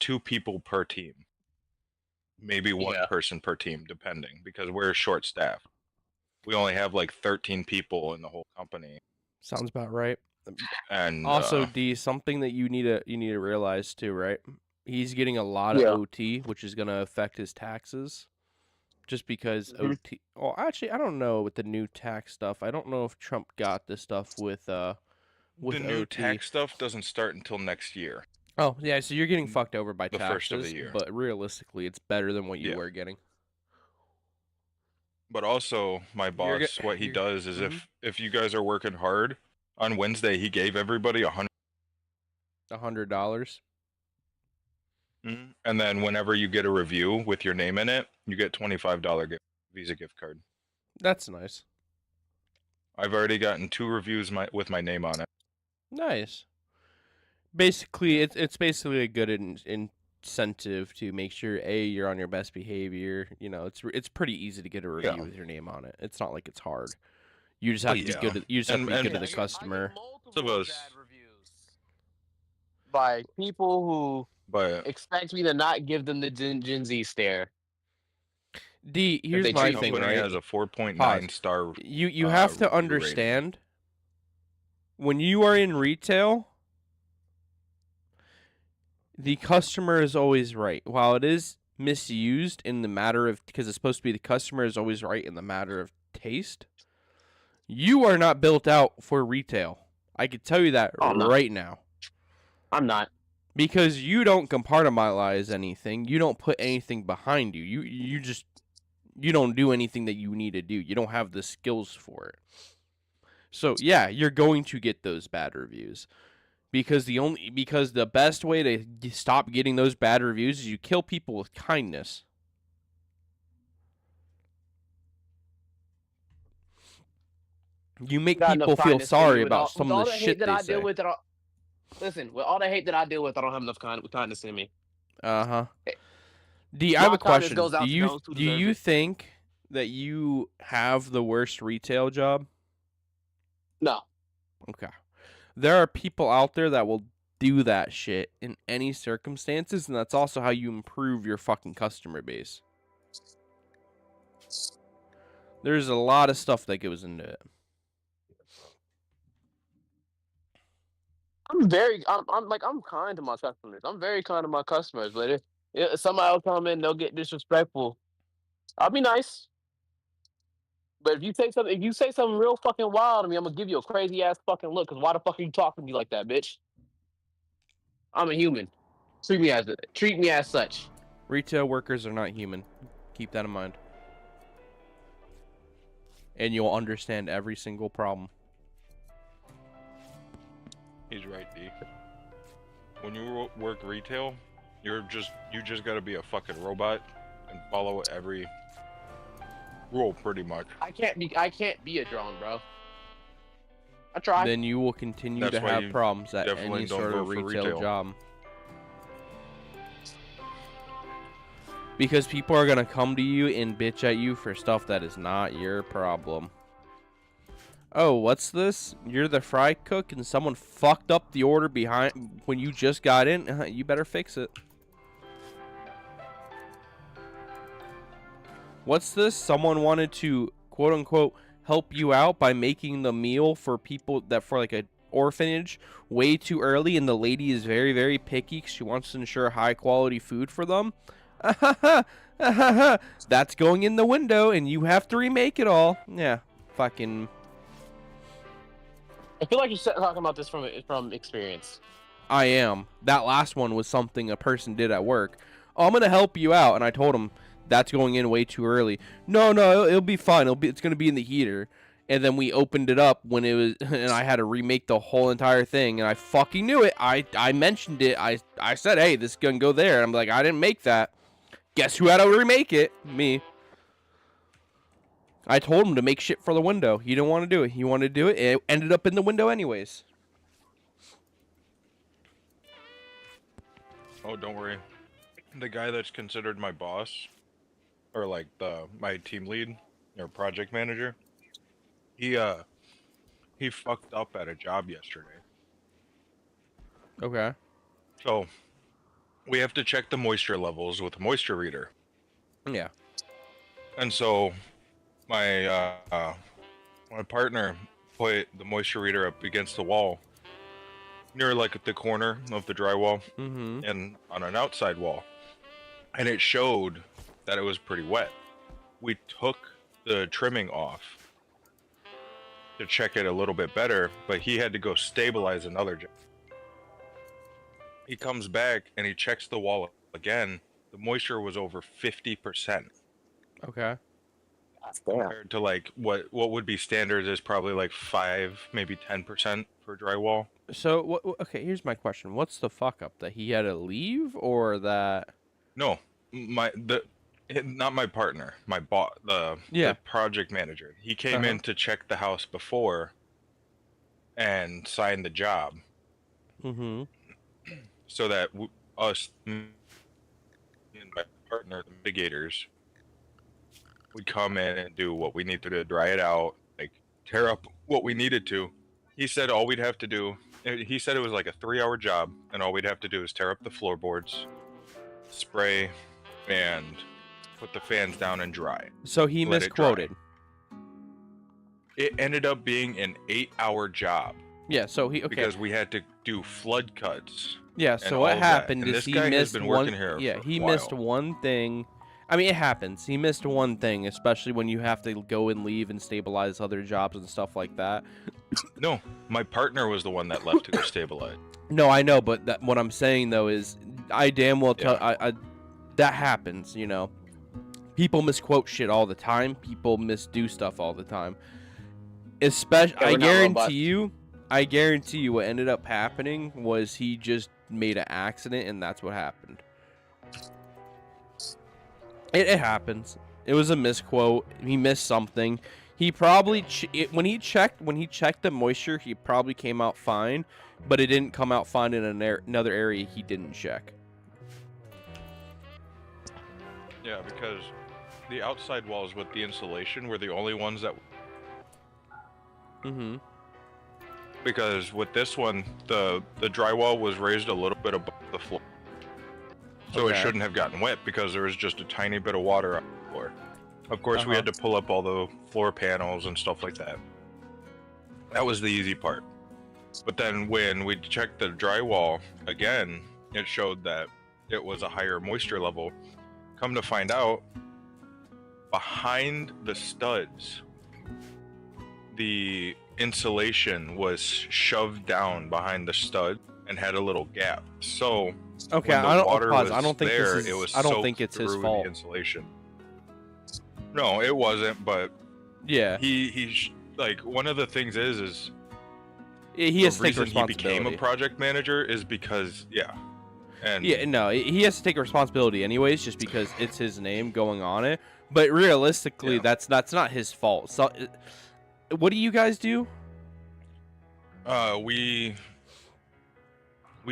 2 people per team, maybe one Yeah. person per team, depending, because we're short staffed. We only have like 13 people in the whole company, Sounds about right. and Also, D, something that you need to realize too, right? He's getting a lot of Yeah. OT, which is going to affect his taxes. Just because Mhm. OT. Well, actually, I don't know with the new tax stuff. I don't know if Trump got this stuff with the new OT. tax stuff doesn't start until next year, Oh yeah, so you're getting fucked over by the taxes, first of the year. but realistically, it's better than what you Yeah. were getting. But also, my boss, what he does is if you guys are working hard, on Wednesday he gave everybody $100. $100. And then whenever you get a review with your name in it, you get $25 Visa gift card. That's nice. I've already gotten 2 reviews with my name on it. Nice. Basically, it's basically a good incentive to make sure you're on your best behavior. You know, it's pretty easy to get a review with your name on it. It's not like it's hard. You just have to be good. You just have to be good to the customer. Suppose By people who but expect me to not give them the Gen Z stare. D, here's they my treat thing, company right? has a 4.9 Pause. star. You have to review understand when you are in retail, the customer is always right. While it is misused in the matter of, because it's supposed to be the customer is always right in the matter of taste, you are not built out for retail. I can tell you that right now. I'm not. Because you don't compartmentalize anything. You don't put anything behind you. You don't do anything that you need to do. You don't have the skills for it. So yeah, you're going to get those bad reviews. Because the best way to stop getting those bad reviews is you kill people with kindness. You make people feel sorry about some of the shit they say. Listen, with all the hate that I deal with, I don't have enough kindness in me. D, I have a question. Do you think that you have the worst retail job? No. Okay. There are people out there that will do that shit in any circumstances, and that's also how you improve your fucking customer base. There's a lot of stuff that goes into it. I'm kind to my customers. I'm very kind to my customers, but if somebody will come in, they'll get disrespectful. I'll be nice. But if you say something real fucking wild to me, I'm gonna give you a crazy ass fucking look. Cause why the fuck are you talking to me like that, bitch? I'm a human. Treat me as such. Retail workers are not human. Keep that in mind. And you'll understand every single problem. He's right, D. When you work retail, you just gotta be a fucking robot and follow every rule pretty much. I can't be a drone, bro. I try. Then you will continue to have problems at any sort of retail job. Because people are gonna come to you and bitch at you for stuff that is not your problem. Oh, what's this? You're the fry cook and someone fucked up the order behind when you just got in? You better fix it. What's this? Someone wanted to, quote unquote, help you out by making the meal for people that for like an orphanage way too early, and the lady is very, very picky. She wants to ensure high quality food for them. That's going in the window, and you have to remake it all. Yeah, fucking. I feel like you're talking about this from experience. I am. That last one was something a person did at work. Oh, I'm gonna help you out, and I told him that's going in way too early. No, it'll be fine. It's gonna be in the heater. And then we opened it up when it was, and I had to remake the whole entire thing, and I fucking knew it. I mentioned it. I said, hey, this is gonna go there. And I'm like, I didn't make that. Guess who had to remake it? Me. I told him to make shit for the window. He didn't want to do it. He wanted to do it. It ended up in the window anyways. Oh, don't worry. The guy that's considered my boss, or like my team lead or project manager, he fucked up at a job yesterday. Okay. So we have to check the moisture levels with a moisture reader. Yeah. And so my my partner put the moisture reader up against the wall near like at the corner of the drywall Mm-hmm. and on an outside wall. And it showed that it was pretty wet. We took the trimming off to check it a little bit better, but he had to go stabilize another job. He comes back and he checks the wall again. The moisture was over 50%. Okay. Damn. Compared to like what would be standard is probably like 5, maybe 10% for drywall. So okay, here's my question. What's the fuck up? That he had to leave, or that? No, not my partner, my the project manager. He came in to check the house before and sign the job. Mm-hmm. So that us and my partner, the mitigators, would come in and do what we needed to dry it out, like tear up what we needed to. He said all we'd have to do, he said it was like a 3-hour job, and all we'd have to do is tear up the floorboards, spray, and put the fans down and dry. So he Let it dry. misquoted. It ended up being an 8-hour job. Yeah, so he because we had to do flood cuts. Yeah, so what happened is he missed one. Yeah, he missed one thing. I mean, it happens. He missed one thing, especially when you have to go and leave and stabilize other jobs and stuff like that. No, my partner was the one that left to go stabilize. No, I know, but what I'm saying though is, I damn well tell that happens. You know, people misquote shit all the time. People misdo stuff all the time. Especially, I guarantee you, what ended up happening was he just made an accident, and that's what happened. It happens. It was a misquote. He missed something. He probably when he checked the moisture, he probably came out fine, but it didn't come out fine in another area he didn't check. Yeah, because the outside walls with the insulation were the only ones that. Mm-hmm. Because with this one, the drywall was raised a little bit above the floor. So it shouldn't have gotten wet because there was just a tiny bit of water on the floor. Of course, we had to pull up all the floor panels and stuff like that. That was the easy part. But then when we checked the drywall again, it showed that it was a higher moisture level. Come to find out, behind the studs, the insulation was shoved down behind the stud and had a little gap. So okay, I don't think it's his fault. The insulation. No, it wasn't. But yeah, he like one of the things is he has to take responsibility. He became a responsibility. project manager is because and Yeah, no, he has to take responsibility anyways, just because it's his name going on it. But realistically, that's not his fault. So, what do you guys do? We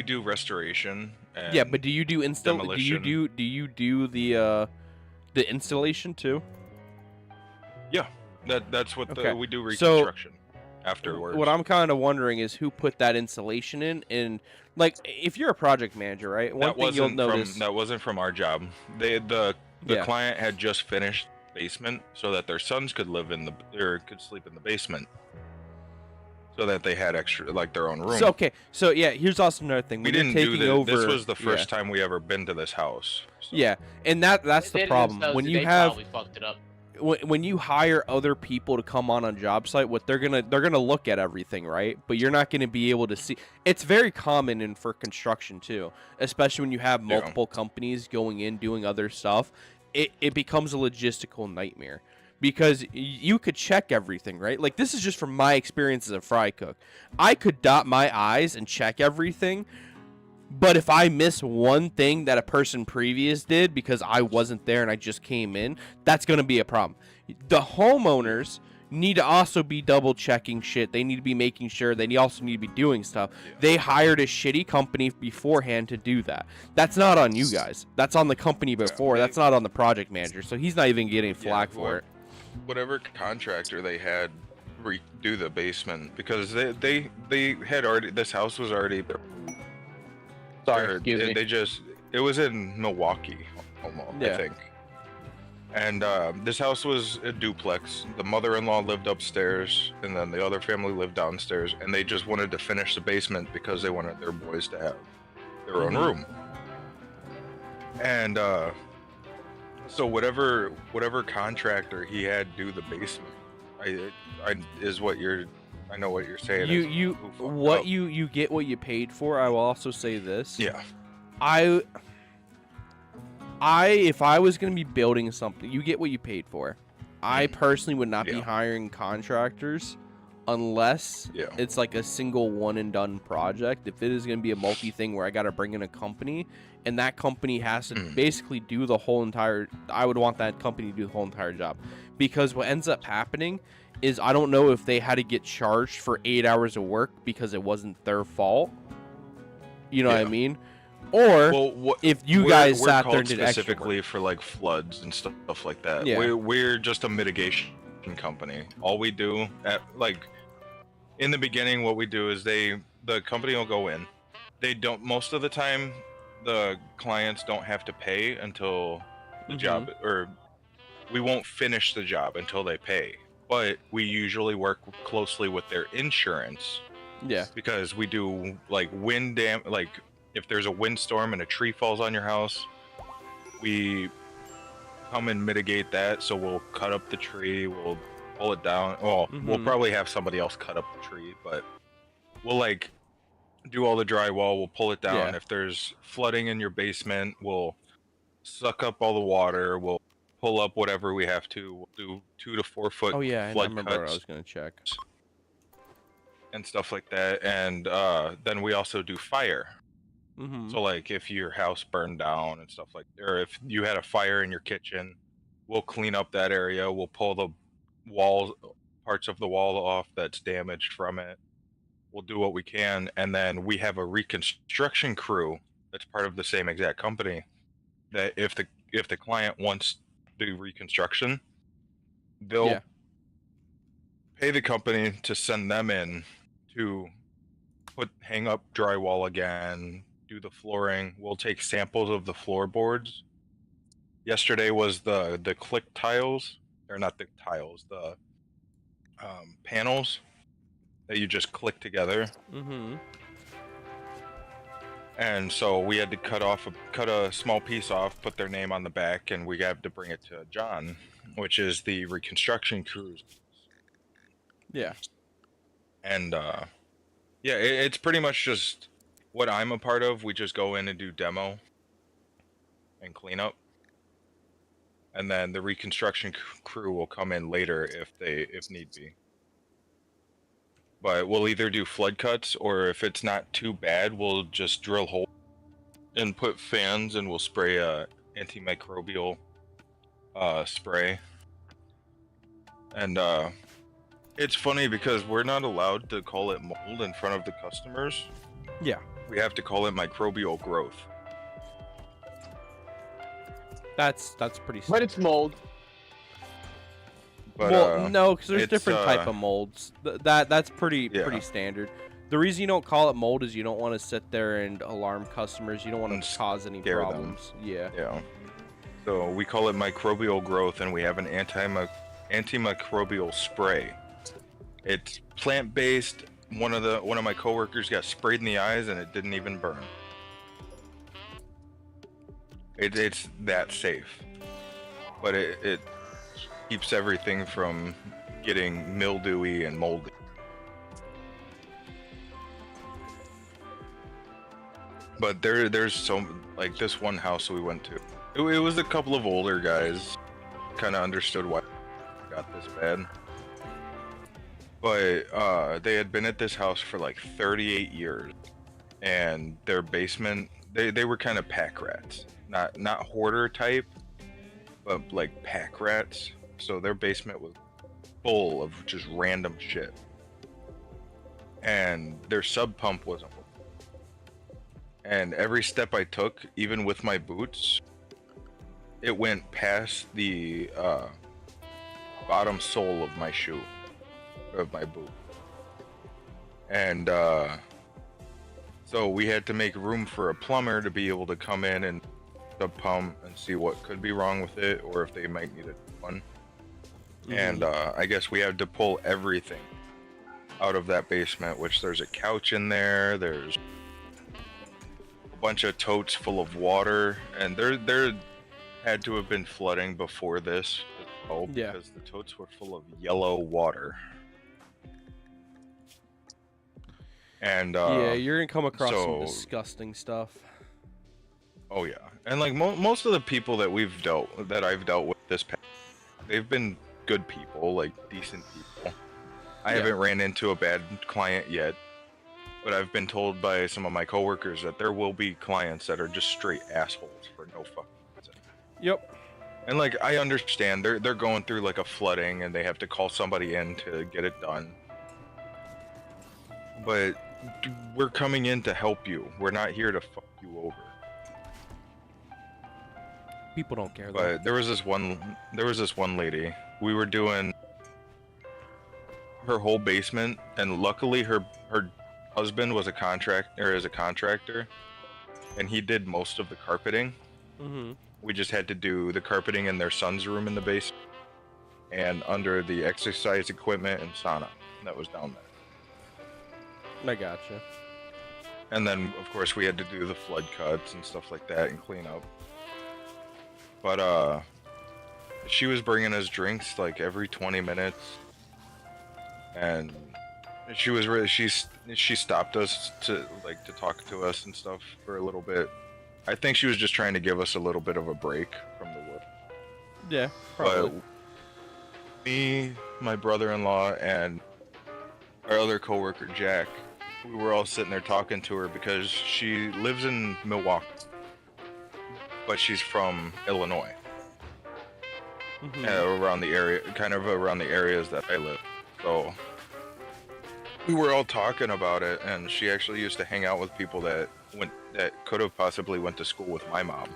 do restoration. And Yeah, but do you do demolition. Do you do the installation too? Yeah, that's what Okay. we do So, reconstruction afterwards. What I'm kind of wondering is who put that insulation in, and like if you're a project manager, right? One thing you'll notice that wasn't from our job. The Yeah. client had just finished the basement so that their sons could could sleep in the basement. So that they had extra, like their own room. So yeah, here's also another thing. We When didn't you're do taking this. over, This was the first time we ever been to this house. So. Yeah, and that's the problem. When you have probably fucked it up. when you hire other people to come on a job site, what they're gonna look at everything, right? But you're not gonna be able to see. It's very common for construction too, especially when you have multiple companies going in doing other stuff. It becomes a logistical nightmare because you could check everything, right? Like this is just from my experience as a fry cook. I could dot my I's and check everything. But if I miss one thing that a person previous did because I wasn't there and I just came in, that's going to be a problem. The homeowners need to also be double checking shit. They need to be making sure. They also need to be doing stuff. Yeah. They hired a shitty company beforehand to do that. That's not on you guys. That's on the company before. That's not on the project manager. So he's not even getting flack for it. Whatever contractor they had redo the basement because they had already, this house was already. Sorry, excuse me. They just it was in Milwaukee, almost, I Yeah. think. And this house was a duplex. The mother-in-law lived upstairs, and then the other family lived downstairs. And they just wanted to finish the basement because they wanted their boys to have their own Mhm. room. And so whatever contractor he had do the basement, I is what you're. I know what you're saying. is You who fucked what up. you get what you paid for. I will also say this. Yeah. I if I was gonna be building something, you get what you paid for. I personally would not be Yeah. hiring contractors unless Yeah. it's like a single one and done project. If it is gonna be a multi thing where I gotta bring in a company and that company has to basically do the whole entire, I would want that company to do the whole entire job, because what ends up happening is I don't know if they had to get charged for 8 hours of work because it wasn't their fault. You know what I Yeah. mean? Or Well, if you we're- guys we're sat there called and did extra specifically work. for like floods and stuff like that. Yeah. We're just a mitigation company. All we do at like in the beginning, what we do is the company will go in. They don't, most of the time the clients don't have to pay until the job, or we won't finish the job until they pay. But we usually work closely with their insurance Yeah. because we do like wind dam, like if there's a windstorm and a tree falls on your house, we come and mitigate that. So we'll cut up the tree, we'll pull it down. Well, we'll Mhm. probably have somebody else cut up the tree, but we'll like do all the drywall, we'll pull it down. Yeah. If there's flooding in your basement, we'll suck up all the water, we'll pull up whatever we have to. We'll do 2 to 4 foot Oh yeah, I flood remember what I cuts was gonna check. and stuff like that. And then we also do fire. Mm-hmm. So like if your house burned down and stuff like, or if you had a fire in your kitchen, we'll clean up that area. We'll pull the walls, parts of the wall off that's damaged from it. We'll do what we can, and then we have a reconstruction crew that's part of the same exact company. That if the client wants the reconstruction, they'll Yeah. pay the company to send them in to hang up drywall again, do the flooring. We'll take samples of the floorboards. Yesterday was the click tiles, or not the tiles, the panels that you just click together. Mm-hmm. And so we had to cut a small piece off, put their name on the back, and we had to bring it to John, which is the reconstruction crew. Yeah. And yeah, it's pretty much just what I'm a part of. We just go in and do demo and clean up, and then the reconstruction crew will come in later if need be. But we'll either do flood cuts, or if it's not too bad, we'll just drill holes and put fans, and we'll spray antimicrobial spray. And it's funny because we're not allowed to call it mold in front of the customers. Yeah. We have to call it microbial growth. That's pretty. But it's mold. But well, no, because there's it's, different type of molds. That's pretty Yeah. standard. The reason you don't call it mold is you don't want to sit there and alarm customers. You don't want And to cause any scare them. problems. Yeah. yeah. So we call it microbial growth, and we have an antimicrobial spray. It's plant-based. One of my coworkers got sprayed in the eyes, and it didn't even burn. It's that safe, but it keeps everything from getting mildewy and moldy. But there's so, like, this one house we went to. It was a couple of older guys, kind of understood why it got this bad. But they had been at this house for like 38 years, and their basement, they were kind of pack rats, not hoarder type, but like pack rats. So their basement was full of just random shit, and their sub pump wasn't working. And every step I took, even with my boots, it went past the bottom sole of my shoe, of my boot. And So we had to make room for a plumber to be able to come in and the pump and see what could be wrong with it, or if they might need a new one. And I guess we had to pull everything out of that basement, which there's a couch in there, there's a bunch of totes full of water, and there had to have been flooding before this as well, Yeah. because the totes were full of yellow water. And yeah, you're gonna come across some so- disgusting stuff. oh yeah, and like most of the people that I've dealt with this past, they've been good people, like decent people. I Yeah. haven't ran into a bad client yet, but I've been told by some of my coworkers that there will be clients that are just straight assholes for no fucking reason. Yep. And like I understand they're going through like a flooding and they have to call somebody in to get it done. But we're coming in to help you. We're not here to fuck you over. People don't care though. But there was this one lady. We were doing her whole basement, and luckily her husband was a contractor, and he did most of the carpeting. Mm-hmm. We just had to do the carpeting in their son's room in the basement, and under the exercise equipment and sauna that was down there. I gotcha. And then of course we had to do the flood cuts and stuff like that and clean up. But she was bringing us drinks like every 20 minutes, and she was really she stopped us to talk to us and stuff for a little bit. I think she was just trying to give us a little bit of a break from the work. Yeah, probably. But me, my brother-in-law, and our other coworker Jack, we were all sitting there talking to her because she lives in Milwaukee, but she's from Illinois, Mhm. around the area, kind of around the areas that I live. So we were all talking about it, and she actually used to hang out with people that could have possibly went to school with my mom.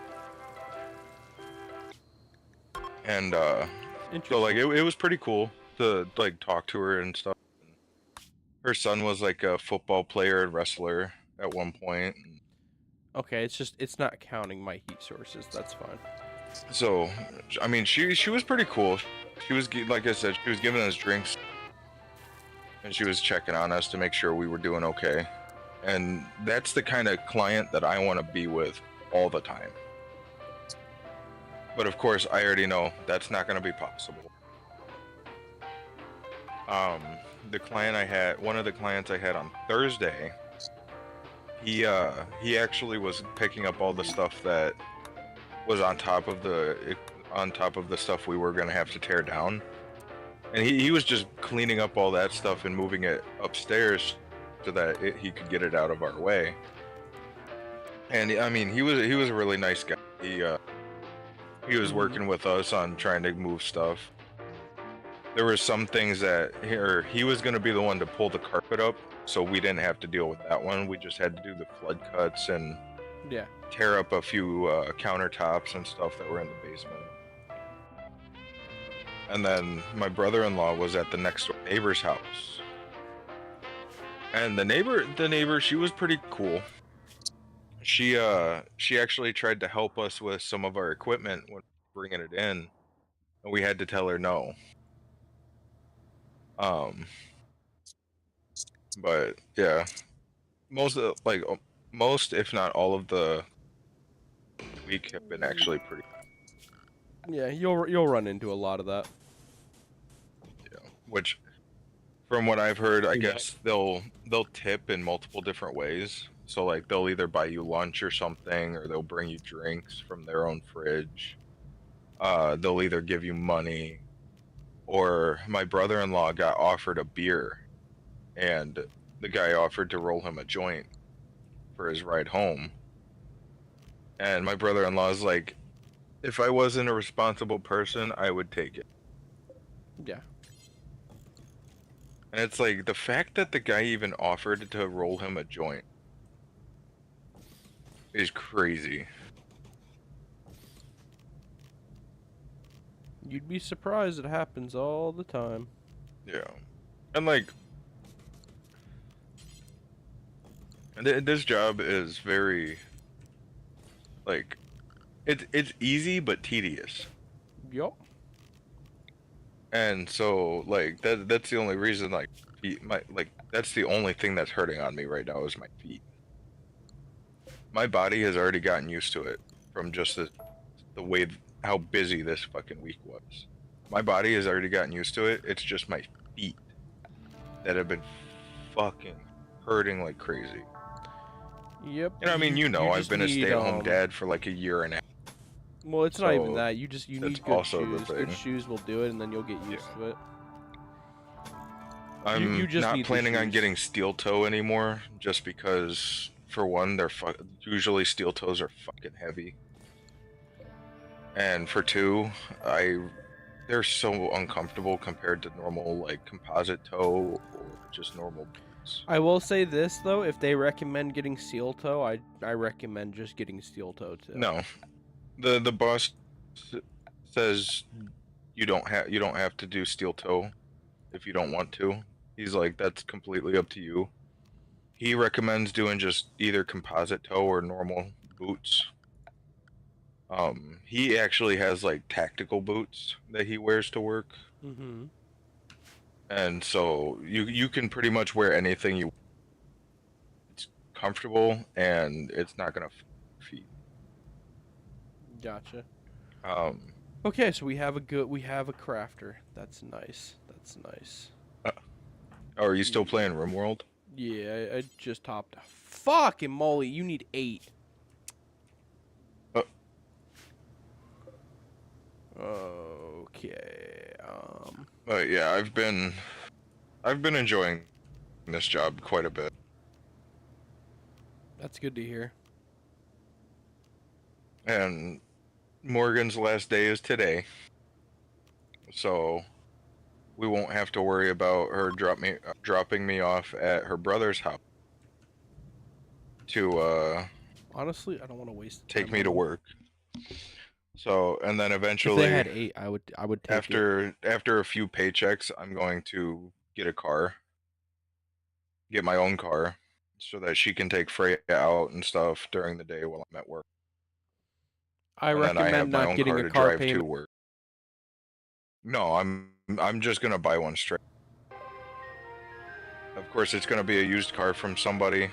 And so Interesting. like it was pretty cool to like talk to her and stuff. Her son was like a football player and wrestler at one point. Okay, it's not counting my heat sources. That's fine. So, I mean, she was pretty cool. She was, like I said, she was giving us drinks, and she was checking on us to make sure we were doing okay. And that's the kind of client that I want to be with all the time. But of course, I already know that's not going to be possible. One of the clients I had on Thursday, he actually was picking up all the stuff that was on top of the stuff we were going to have to tear down. And he was just cleaning up all that stuff and moving it upstairs so that he could get it out of our way. And I mean, he was a really nice guy. He was working with us on trying to move stuff. There were some things that he was going to be the one to pull the carpet up, so we didn't have to deal with that one. We just had to do the flood cuts and Yeah. tear up a few countertops and stuff that were in the basement. And then my brother-in-law was at the next door neighbor's house. And the neighbor, she was pretty cool. She actually tried to help us with some of our equipment when bringing it in, and we had to tell her no. But yeah, most if not all of the week have been actually pretty. Yeah, you'll run into a lot of that. Yeah, which, from what I've heard, I Yeah. guess they'll tip in multiple different ways. So like they'll either buy you lunch or something, or they'll bring you drinks from their own fridge. They'll either give you money, or my brother-in-law got offered a beer, and the guy offered to roll him a joint for his ride home. And my brother-in-law is like, if I wasn't a responsible person, I would take it. Yeah. And it's like the fact that the guy even offered to roll him a joint is crazy. You'd be surprised it happens all the time. Yeah. And like This job is very like it's easy but tedious. Yup. And so like that's the only reason like that's the only thing that's hurting on me right now is my feet. My body has already gotten used to it from just the way how busy this fucking week was. My body has already gotten used to it. It's just my feet that have been fucking hurting like crazy. Yep. And I mean, I've just been a need, stay-at-home dad for like a year and a half. Well, it's not even So, that. You that's need good also the shoes. Good thing. shoes will do it, and then you'll get used to it. I'm you just not need the planning on shoes. getting steel toe anymore, just because, for one, usually steel toes are fucking heavy, and for two, they're so uncomfortable compared to normal like composite toe or just normal boots. I will say this though: if they recommend getting steel toe, I recommend just getting steel toe too. No, the boss says you don't have to do steel toe if you don't want to. He's like, that's completely up to you. He recommends doing just either composite toe or normal boots. He actually has like tactical boots that he wears to work, Mm-hmm. and so you can pretty much wear anything you. It's comfortable and it's not gonna feet. Gotcha. Um, Okay, so we have a crafter. That's nice. That's nice. oh, are you still playing RimWorld? Yeah, I just topped. Fucking moly, you need 8. Okay. But yeah, I've been enjoying this job quite a bit. That's good to hear. And Morgan's last day is today, so we won't have to worry about her dropping me off at her brother's house to Honestly, I don't want to waste take time me on to them. work. So, and then If eventually, they had 8, I would take it. after a few paychecks, I'm going to get a car, get my own car, so that she can take Freya out and stuff during the day while I'm at work. I And then I have recommend my not own getting car a to car drive to payment. work. No, I'm just gonna buy one straight. Of course, it's gonna be a used car from somebody,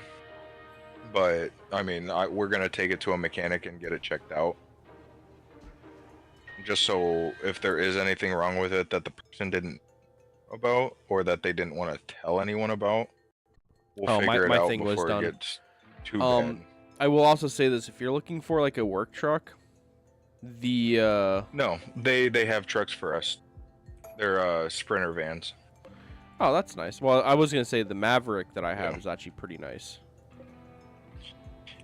but I mean, we're gonna take it to a mechanic and get it checked out, just so if there is anything wrong with it that the person didn't know about or that they didn't want to tell anyone about, we'll Oh, figure it my out thing was before done. it gets too bad. I will also say this: if you're looking for like a work truck, the No, they have trucks for us. They're Sprinter vans. oh, that's nice. Well, I was gonna say the Maverick that I have Yeah. is actually pretty nice.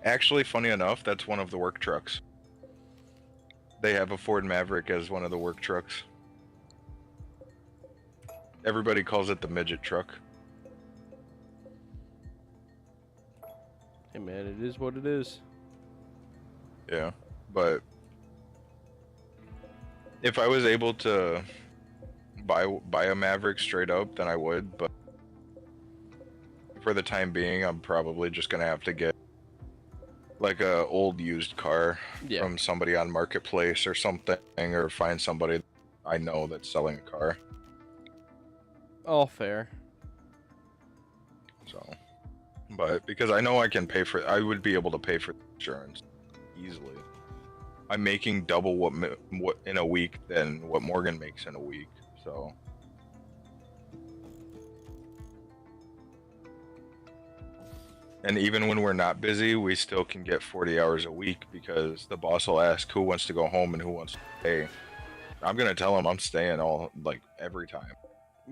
Actually, funny enough, that's one of the work trucks. They have a Ford Maverick as one of the work trucks. Everybody calls it the midget truck. Hey man, it is what it is. Yeah, but if I was able to buy a Maverick straight up, then I would. But for the time being, I'm probably just gonna have to get like a old used car Yeah. from somebody on Marketplace or something, or find somebody I know that's selling a car. All fair. So, but because I know I would be able to pay for the insurance easily. I'm making double what in a week than what Morgan makes in a week. So, and even when we're not busy, we still can get 40 hours a week because the boss will ask who wants to go home and who wants to stay. I'm gonna tell him I'm staying every time.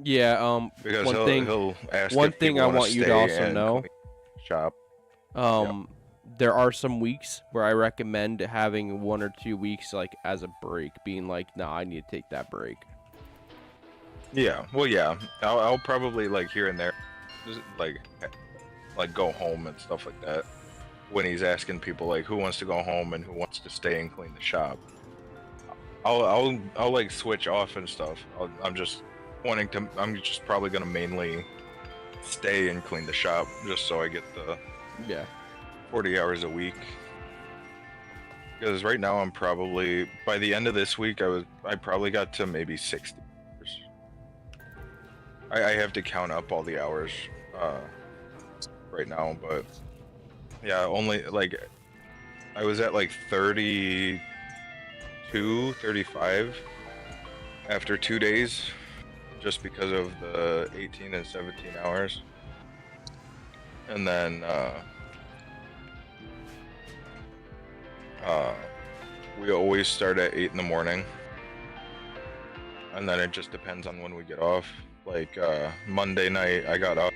Yeah. Because One thing- he'll ask. one if thing people I wanna want you to stay also and know- clean shop. There are some weeks where I recommend having 1 or 2 weeks like as a break, being like, nah, I need to take that break. Yeah, well, yeah, I'll probably like here and there, just, like go home and stuff like that. When he's asking people like who wants to go home and who wants to stay and clean the shop, I'll like switch off and stuff. I'm just probably gonna mainly stay and clean the shop just so I get the Yeah. 40 hours a week. Because right now I'm probably, by the end of this week, I probably got to maybe 60 hours. I have to count up all the hours right now, but yeah, only like I was at like 32, 35 after 2 days, just because of the 18 and 17 hours. And then we always start at 8 in the morning, and then it just depends on when we get off. Like Monday night, I got up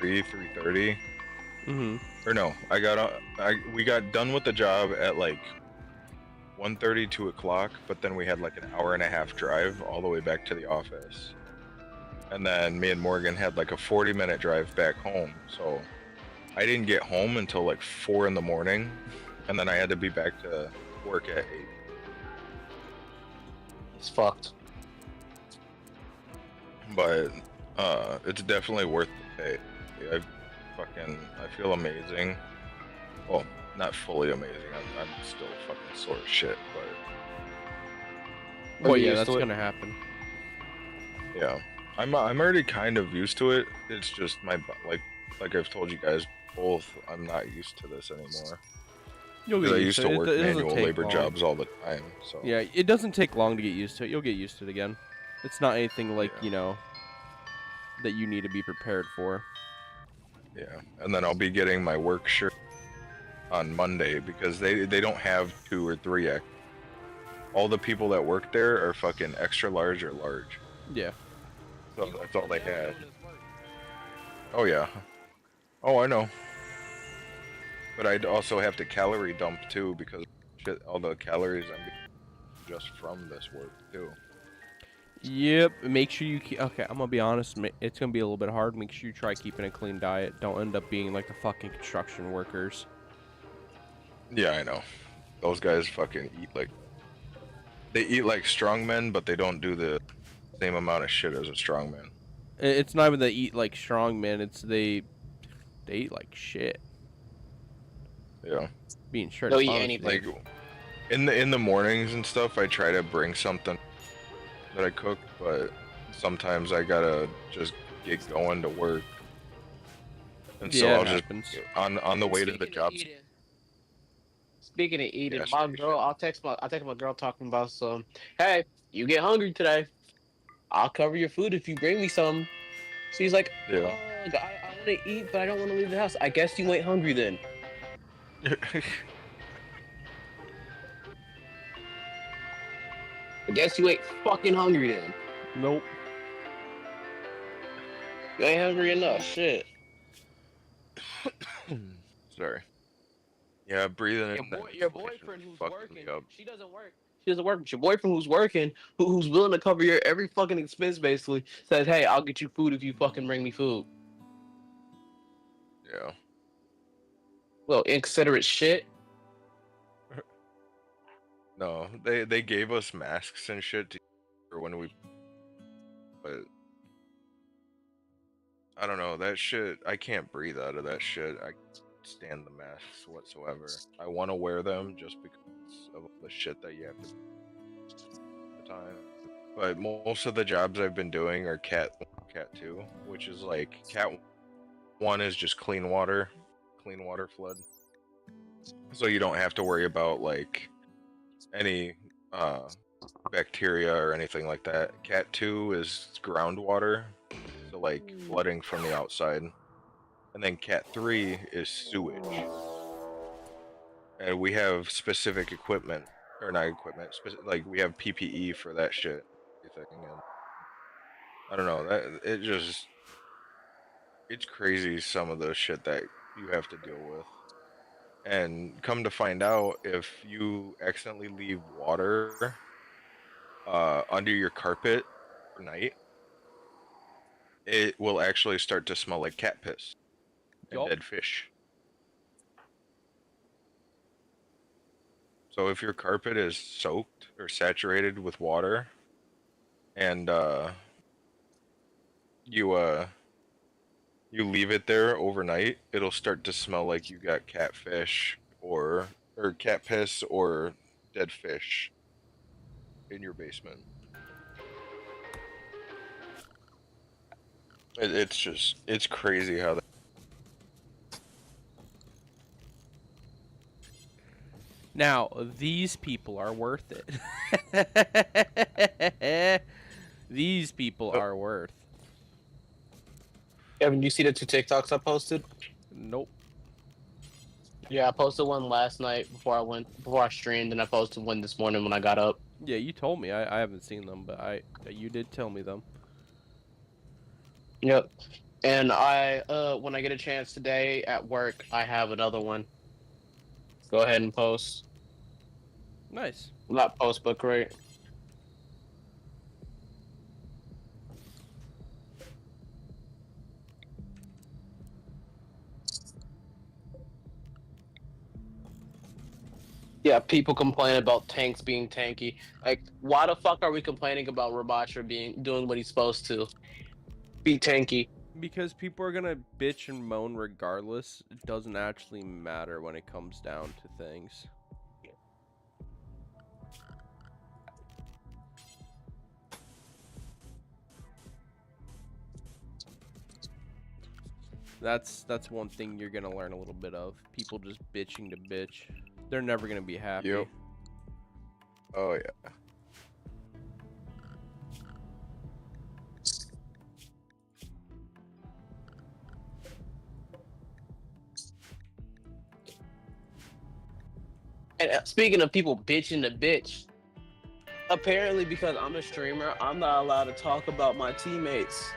3:30. Or no, we got done with the job at like 1:30, 2 o'clock, but then we had like an hour and a half drive all the way back to the office. And then me and Morgan had like a 40-minute drive back home. So I didn't get home until like 4 in the morning, and then I had to be back to work at 8. It's fucked. But it's definitely worth the pay. I feel amazing. Well, not fully amazing. I'm still fucking sore as shit, but Well, you yeah, used that's to it? gonna happen. yeah, I'm already kind of used to it. It's just like I've told you guys both, I'm not used to this anymore. You'll get Because I used used to to it. work It doesn't manual take labor long. jobs all the time. So Yeah, it doesn't take long to get used to it. You'll get used to it again. It's not anything like, Yeah. that you need to be prepared for. yeah, and then I'll be getting my work shirt on Monday because they don't have 2 or 3X. All the people that work there are fucking extra large or large. Yeah. So that's all they had. Oh yeah. Oh, I know. But I'd also have to calorie dump too because all the calories I'm getting just from this work too. Yep. Make sure you keep. Okay, I'm gonna be honest. It's gonna be a little bit hard. Make sure you try keeping a clean diet. Don't end up being like the fucking construction workers. Yeah, I know. Those guys fucking they eat like strongmen, but they don't do the same amount of shit as a strongman. It's not even they eat like strong men. It's they eat like shit. Yeah. Being straight They'll up eat honest anything. with Like in the mornings and stuff, I try to bring something that I cook, but sometimes I gotta just get going to work. And so Yeah, it I'll just happens. on the way to the Speaking of job. eating- Speaking of eating, Yes, my please. girl, I'll text my girl talking about some. Hey, you get hungry today? I'll cover your food if you bring me some. She's like, Yeah. I want to eat, but I don't want to leave the house. I guess you ain't hungry then. I guess you ain't fucking hungry then. Nope. You ain't hungry enough. Shit. Sorry. Yeah, breathing in that Your ventilation boyfriend who's fucking working, me up. she doesn't work. She doesn't work. But your boyfriend who's working, who's willing to cover your every fucking expense, basically says, "Hey, I'll get you food if you fucking bring me food." Yeah. Well, inconsiderate shit. No, they gave us masks and shit for when we, but I don't know, that shit, I can't breathe out of that shit. I can't stand the masks whatsoever. I want to wear them just because of the shit that you have to do all the time. But most of the jobs I've been doing are Cat 2, which is like Cat 1 is just clean water flood. So you don't have to worry about like any bacteria or anything like that. Cat 2 is groundwater, so like flooding from the outside. And then Cat 3 is sewage. And we have specific equipment, or not equipment, like we have PPE for that shit. Everything. And I don't know, it's crazy some of the shit that you have to deal with. And come to find out, if you accidentally leave water under your carpet overnight, it will actually start to smell like cat piss and Yup. dead fish. So if your carpet is soaked or saturated with water, and you you leave it there overnight, it'll start to smell like you got catfish or cat piss or dead fish in your basement. It's crazy how that. Now, these people are worth it. These people are worth. Kevin, you see the 2 TikToks I posted? Nope. Yeah, I posted one last night before I streamed, and I posted one this morning when I got up. Yeah, you told me. I haven't seen them, but you did tell me them. Yep. And when I get a chance today at work, I have another one. Go ahead and post. Nice. Not post, but create. Yeah, people complain about tanks being tanky. Like, why the fuck are we complaining about Rabattra doing what he's supposed to? Be tanky. Because people are gonna bitch and moan regardless. It doesn't actually matter when it comes down to things. That's one thing you're gonna learn a little bit of. People just bitching to bitch. They're never gonna be happy. Yep. Oh yeah. And speaking of people bitching to bitch, apparently because I'm a streamer, I'm not allowed to talk about my teammates.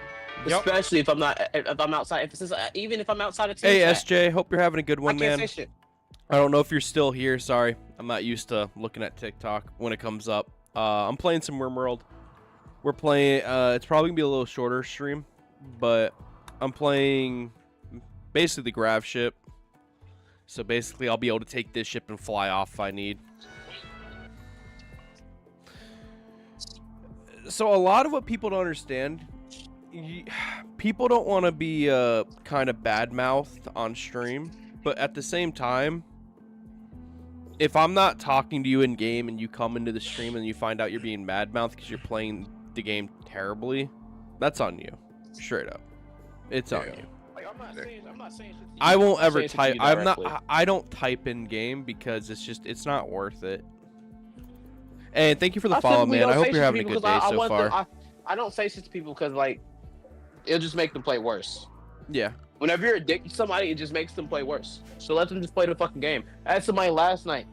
Yep. Especially if I'm outside. Even if I'm outside of team Hey chat, SJ, hope you're having a good one, I can't man. say shit. I don't know if you're still here. Sorry, I'm not used to looking at TikTok when it comes up. I'm playing some RimWorld. We're playing. It's probably gonna be a little shorter stream, but I'm playing basically the Grav ship. So basically, I'll be able to take this ship and fly off if I need. So a lot of what people don't understand, people don't want to be kind of bad-mouthed on stream, but at the same time, if I'm not talking to you in game and you come into the stream and you find out you're being bad-mouthed because you're playing the game terribly, that's on you, straight up. It's on you. Like, I'm not saying shit to you. I won't I'm ever saying shit to type. you I'm not. directly. I don't type in game because it's not worth it. And thank you for the follow, typically man. don't I hope say you're shit to having a people good 'cause day I so want them- far. I don't say shit to people because, like, it'll just make them play worse. Yeah. Whenever you're addicted to somebody, it just makes them play worse. So let them just play the fucking game. I had somebody last night.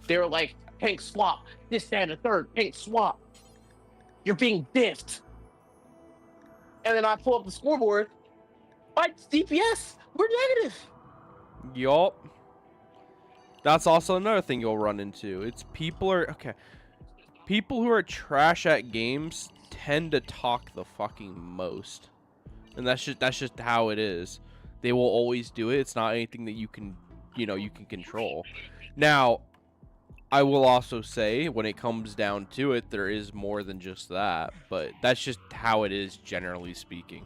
They were like, tank swap. This, that, and the third. Tank swap. You're being diffed. And then I pull up the scoreboard. My DPS, we're negative. Yup. That's also another thing you'll run into. It's people who are trash at games tend to talk the fucking most. And that's just how it is. They will always do it. It's not anything that you can control. Now, I will also say when it comes down to it, there is more than just that, but that's just how it is generally speaking.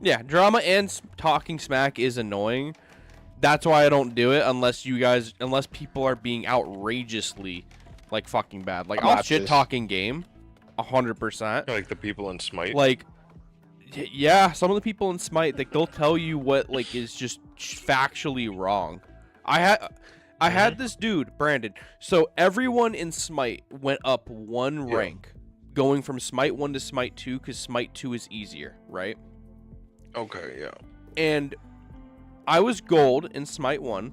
Yeah, drama and talking smack is annoying. That's why I don't do it unless people are being outrageously like fucking bad. Like I'll shit talking game 100%. Like the people in Smite. Like yeah, some of the people in Smite, like they'll tell you what like is just factually wrong. I had this dude, Brandon. So everyone in Smite went up one rank, going from Smite 1 to Smite 2 cuz Smite 2 is easier, right? Okay, yeah. And I was gold in Smite 1,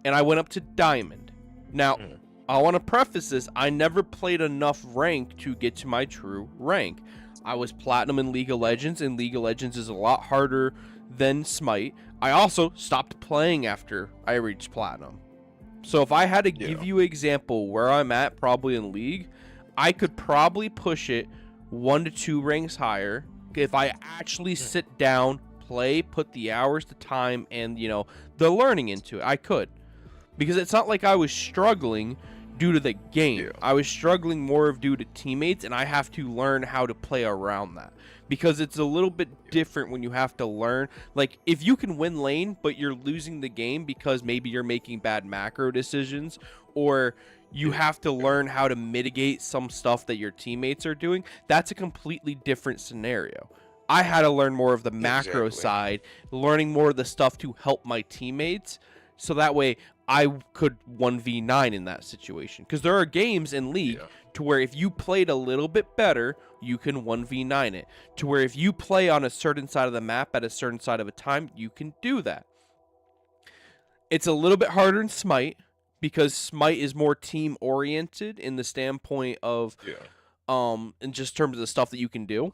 and I went up to diamond. Now, I want to preface this, I never played enough rank to get to my true rank. I was platinum in League of Legends, and League of Legends is a lot harder than Smite. I also stopped playing after I reached platinum. So if I had to give you an example where I'm at probably in League, I could probably push it 1 to 2 ranks higher if I actually sit down, play, put the hours, the time, and the learning into it. I could, because it's not like I was struggling due to the game. Yeah. I was struggling more of due to teammates, and I have to learn how to play around that. Because it's a little bit different when you have to learn. Like, if you can win lane, but you're losing the game because maybe you're making bad macro decisions, or you have to learn how to mitigate some stuff that your teammates are doing, that's a completely different scenario. I had to learn more of the macro side, learning more of the stuff to help my teammates, so that way I could 1v9 in that situation. Because there are games in League to where if you played a little bit better, you can 1v9 it. To where if you play on a certain side of the map at a certain side of a time, you can do that. It's a little bit harder in Smite, because Smite is more team oriented in the standpoint of in just terms of the stuff that you can do.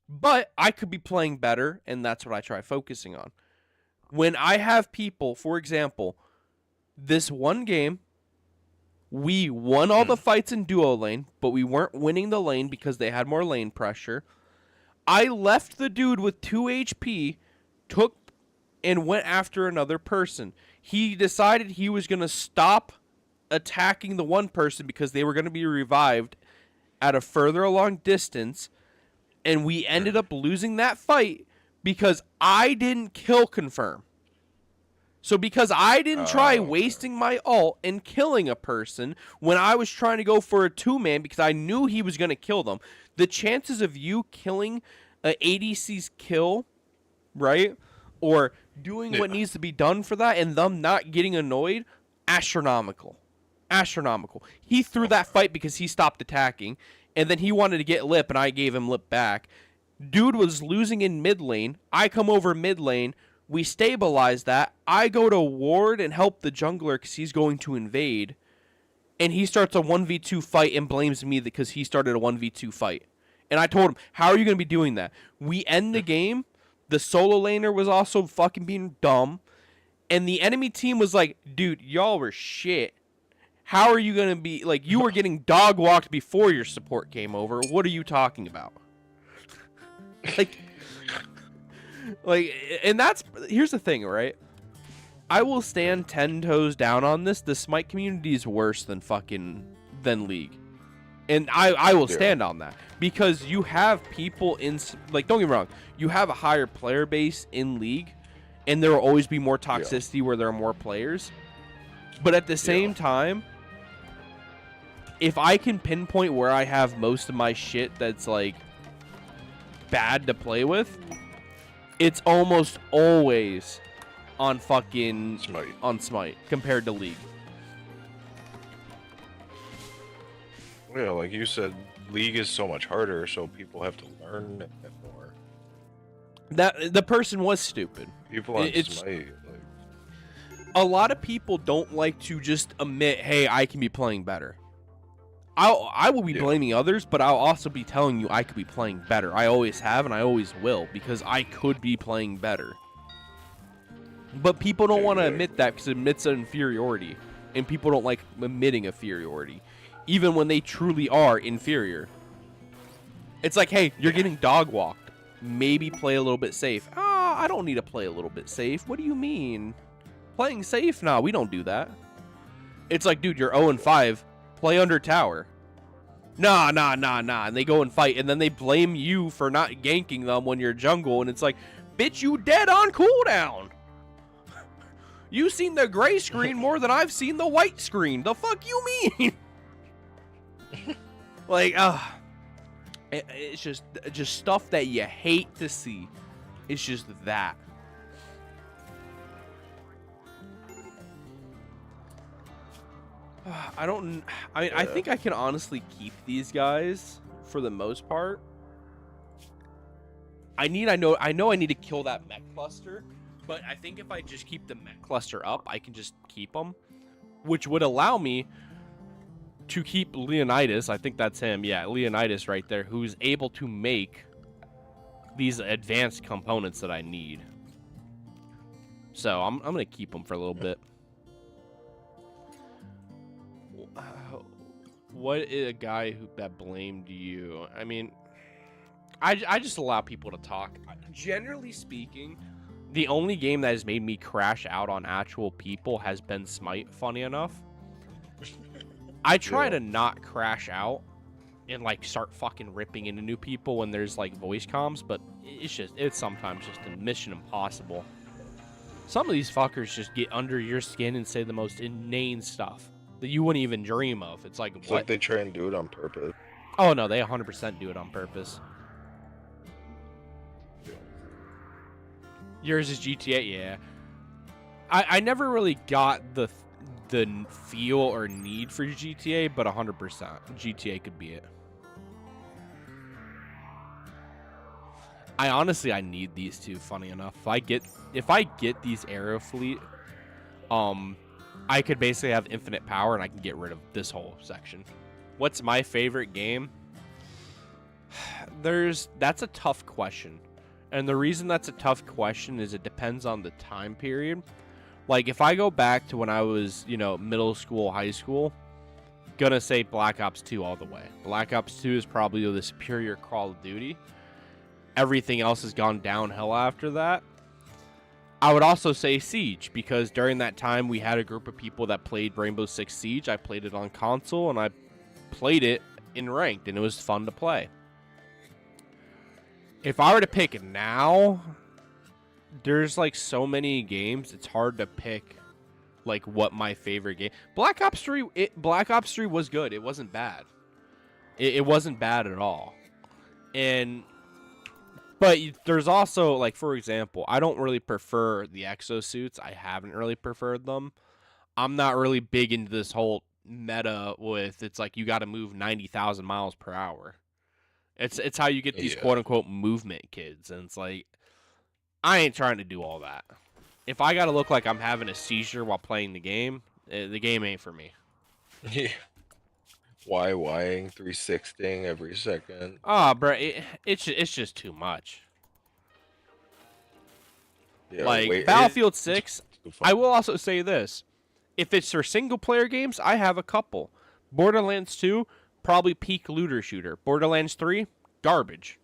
But I could be playing better, and that's what I try focusing on. When I have people, for example, this one game, we won all the fights in duo lane, but we weren't winning the lane because they had more lane pressure. I left the dude with 2 HP, took and went after another person. He decided he was going to stop attacking the one person because they were going to be revived at a further along distance, and we ended up losing that fight because I didn't kill confirm. So because I didn't try wasting my ult and killing a person when I was trying to go for a 2-man because I knew he was going to kill them, the chances of you killing a ADC's kill, right, or doing what needs to be done for that and them not getting annoyed, astronomical. Astronomical. He threw that fight because he stopped attacking, and then he wanted to get lip, and I gave him lip back. Dude was losing in mid lane. I come over mid lane. We stabilize that. I go to ward and help the jungler because he's going to invade. And he starts a 1v2 fight and blames me because he started a 1v2 fight. And I told him, how are you going to be doing that? We end the game. The solo laner was also fucking being dumb. And the enemy team was like, dude, y'all were shit. How are you going to be... Like, you were getting dog walked before your support came over. What are you talking about? Like, and that's... Here's the thing, right? I will stand 10 toes down on this. The Smite community is worse than League. And I will stand on that. Because you have people in... Like, don't get me wrong. You have a higher player base in League. And there will always be more toxicity where there are more players. But at the same time... If I can pinpoint where I have most of my shit that's, like, bad to play with, it's almost always on fucking Smite compared to League. Yeah, like you said, League is so much harder, so people have to learn it more. That the person was stupid. People on Smite, a lot of people don't like to just admit, hey, I can be playing better. I will be blaming others, but I'll also be telling you I could be playing better. I always have, and I always will, because I could be playing better. But people don't want to admit that because it admits an inferiority. And people don't like admitting inferiority, even when they truly are inferior. It's like, hey, you're getting dog walked. Maybe play a little bit safe. I don't need to play a little bit safe. What do you mean? Playing safe? Nah, we don't do that. It's like, dude, you're 0-5. Play under tower. Nah. And they go and fight, and then they blame you for not ganking them when you're jungle, and it's like, bitch, you dead on cooldown. You seen the gray screen more than I've seen the white screen. The fuck you mean? Like, it's just stuff that you hate to see. It's just that. I think I can honestly keep these guys for the most part. I know I need to kill that mech cluster, but I think if I just keep the mech cluster up, I can just keep them, which would allow me to keep Leonidas. I think that's him. Yeah, Leonidas right there, who's able to make these advanced components that I need. So I'm gonna keep them for a little bit. What is a guy that blamed you? I mean, I just allow people to talk. Generally speaking, the only game that has made me crash out on actual people has been Smite, funny enough. I try Yeah. to not crash out and like start fucking ripping into new people when there's like voice comms, but it's sometimes just a mission impossible. Some of these fuckers just get under your skin and say the most inane stuff that you wouldn't even dream of. It's like, It's what? like they try and do it on purpose. Oh no, they 100% do it on purpose. Yours is GTA, yeah. I never really got the feel or need for GTA, but 100% GTA could be it. I need these two. Funny enough, if I get these Aerofleet, I could basically have infinite power and I can get rid of this whole section. What's my favorite game? That's a tough question. And the reason that's a tough question is it depends on the time period. Like, if I go back to when I was, middle school, high school, gonna say Black Ops 2 all the way. Black Ops 2 is probably the superior Call of Duty. Everything else has gone downhill after that. I would also say Siege, because during that time we had a group of people that played Rainbow Six Siege. I played it on console, and I played it in ranked, and it was fun to play. If I were to pick now, there's like so many games, it's hard to pick like what my favorite game. Black Ops 3 was good. It wasn't bad. It wasn't bad at all. But there's also, like, for example, I don't really prefer the exosuits. I haven't really preferred them. I'm not really big into this whole meta with it's like you got to move 90,000 miles per hour. It's how you get these quote-unquote movement kids, and it's like, I ain't trying to do all that. If I got to look like I'm having a seizure while playing the game ain't for me. Yeah. YYing, 360ing every second. Ah, bro, it's just too much. Yeah, like, Battlefield 6, I will also say this. If it's for single-player games, I have a couple. Borderlands 2, probably peak looter shooter. Borderlands 3, garbage.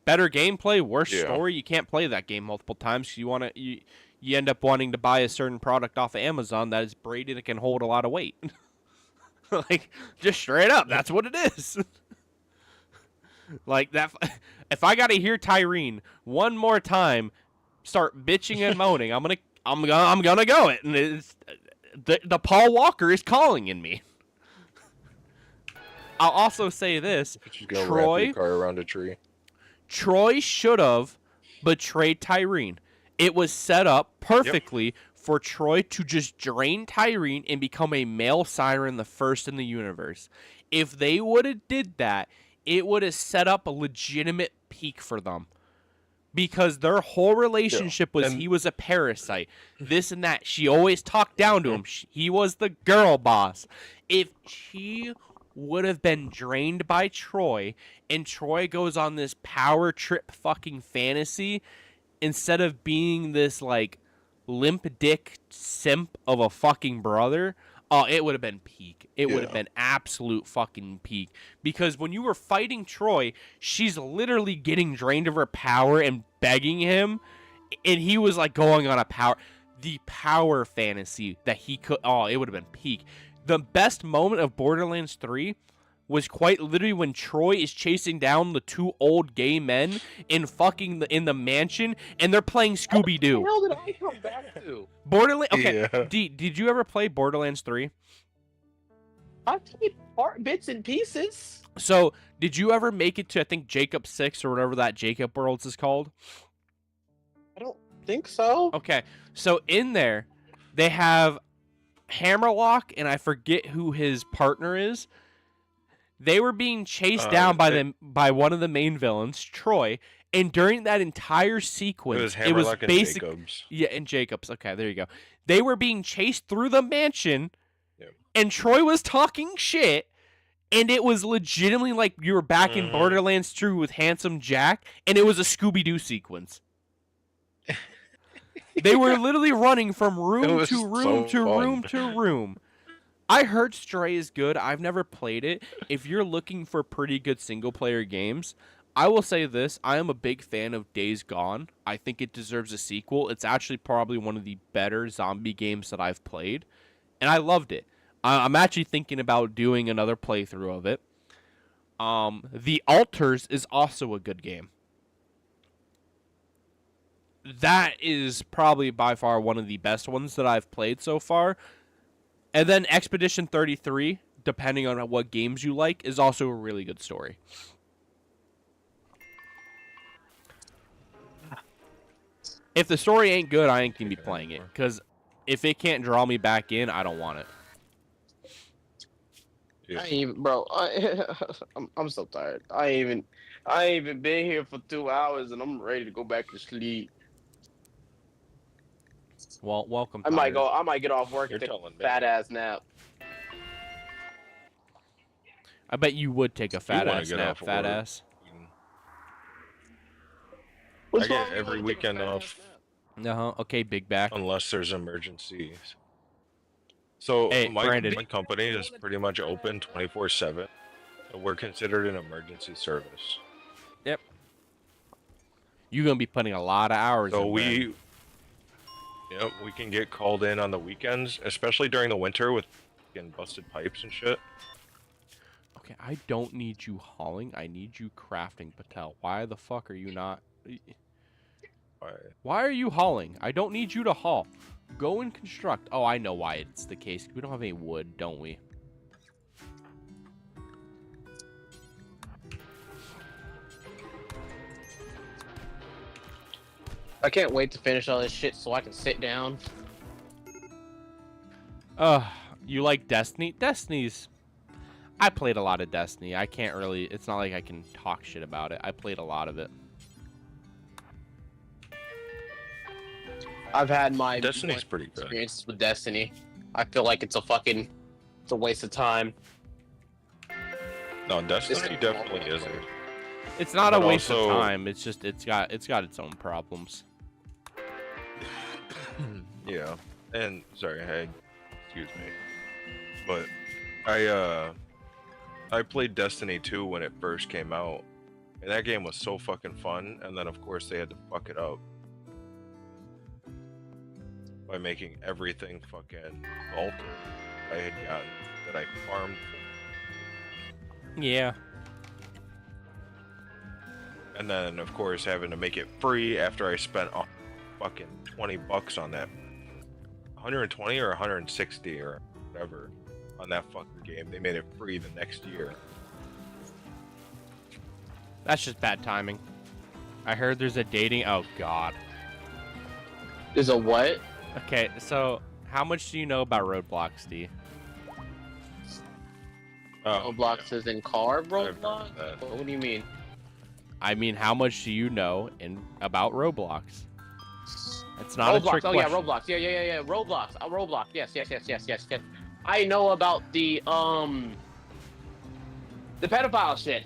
Better gameplay, worse story. You can't play that game multiple times because you end up wanting to buy a certain product off of Amazon that is braided and can hold a lot of weight. Like, just straight up, that's what it is. Like that. If I gotta hear Tyreen one more time start bitching and moaning, I'm gonna go it, and it's the Paul Walker is calling in me. I'll also say this: wrap your car around a tree. Troy should have betrayed Tyreen. It was set up perfectly for Troy to just drain Tyreen and become a male siren, the first in the universe. If they would have did that, it would have set up a legitimate peak for them. Because their whole relationship was he was a parasite. This and that. She always talked down to him. He was the girl boss. If she would have been drained by Troy and Troy goes on this power trip fucking fantasy, instead of being this like limp dick simp of a fucking brother, it would have been peak. It would have been absolute fucking peak. Because when you were fighting Troy, she's literally getting drained of her power and begging him, and he was like going on the power fantasy that he could. It would have been peak. The best moment of Borderlands 3 was quite literally when Troy is chasing down the two old gay men in the mansion, and they're playing Scooby-Doo. What the hell did I come back to? Borderlands. Okay, did you ever play Borderlands 3? I played bits and pieces. So, did you ever make it to, I think, Jacob 6 or whatever that Jacob Worlds is called? I don't think so. Okay, so in there, they have Hammerlock, and I forget who his partner is. They were being chased down by one of the main villains, Troy, and during that entire sequence, it was basically Jacobs. Yeah, and Jacobs. Okay, there you go. They were being chased through the mansion, and Troy was talking shit, and it was legitimately like you were back in Borderlands 2 with Handsome Jack, and it was a Scooby-Doo sequence. They were literally running from room to room to room to room. I heard Stray is good. I've never played it. If you're looking for pretty good single-player games, I will say this. I am a big fan of Days Gone. I think it deserves a sequel. It's actually probably one of the better zombie games that I've played, and I loved it. I'm actually thinking about doing another playthrough of it. The Altars is also a good game. That is probably by far one of the best ones that I've played so far. And then Expedition 33, depending on what games you like, is also a really good story. If the story ain't good, I ain't gonna be playing it. Because if it can't draw me back in, I don't want it. I ain't even, bro. I'm so tired. I ain't even been here for 2 hours, and I'm ready to go back to sleep. Well, welcome. I might get off work and take telling a me. fat ass nap. I bet you would take a fat wanna ass get nap, off of fat work. ass. What's I get wrong with every you wanna take a weekend fat ass off. nap? Okay, big back. Unless there's emergencies. So Hey, my Brandon. company is pretty much open 24/7. We're considered an emergency service. You're gonna be putting a lot of hours So in. Brandon. we can get called in on the weekends, especially during the winter with getting busted pipes and shit. Okay, I don't need you hauling. I need you crafting, Patel. Why the fuck are you not? Why are you hauling? I don't need you to haul. Go and construct. Oh, I know why it's the case. We don't have any wood, don't we? I can't wait to finish all this shit so I can sit down. You like Destiny? Destiny's... I played a lot of Destiny. I can't really... It's not like I can talk shit about it. I played a lot of it. I've had my Destiny's pretty good. experiences with Destiny. I feel like it's a waste of time. No, Destiny definitely isn't. It's not But a waste also- of time. It's just it's got its own problems. Yeah, and sorry, excuse me, but I played Destiny 2 when it first came out, and that game was so fucking fun. And then of course they had to fuck it up by making everything fucking vaulted I had gotten that I farmed for. Yeah. And then of course having to make it free after I spent fucking $20 on that, 120 or 160 or whatever on that fucking game. They made it free the next year. That's just bad timing. I heard there's a dating... Oh, God. There's a what? Okay, so how much do you know about Roblox, D? Roblox is in car, I've Roblox? heard that. What do you mean? I mean, how much do you know about Roblox? It's not a Roblox. trick Oh question. yeah, Roblox. Yeah. Roblox. Roblox. Yes. I know about the pedophile shit.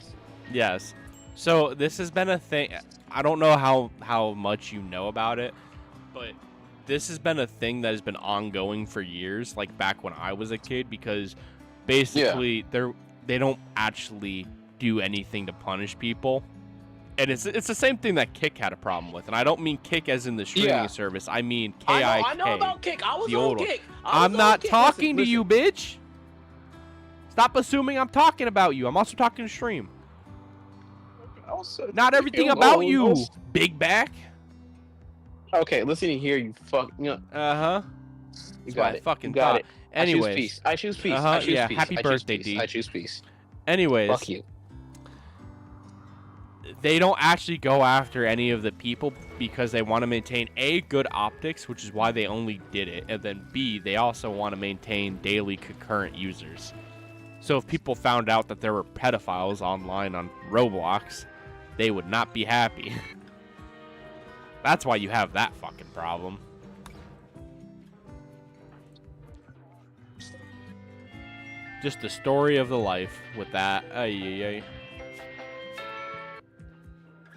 Yes. So this has been a thing. I don't know how much you know about it, but this has been a thing that has been ongoing for years, like back when I was a kid, because basically they don't actually do anything to punish people. And it's the same thing that Kick had a problem with. And I don't mean Kick as in the streaming service. I mean KIK. I know about Kick. I was the on old one. Kick. I'm not talking to you, bitch. Stop assuming I'm talking about you. I'm also talking to stream. Not everything about you, big back. Okay, listen to here, you fuck. Uh-huh. You got it. Fucking You got it. Anyways. I choose peace. Uh-huh, I choose yeah, peace. happy I choose birthday, peace. D. I choose peace. Anyways. Fuck you. They don't actually go after any of the people because they want to maintain A, good optics, which is why they only did it, and then B, they also want to maintain daily concurrent users. So if people found out that there were pedophiles online on Roblox, they would not be happy. That's why you have that fucking problem. Just the story of the life with that. Ay.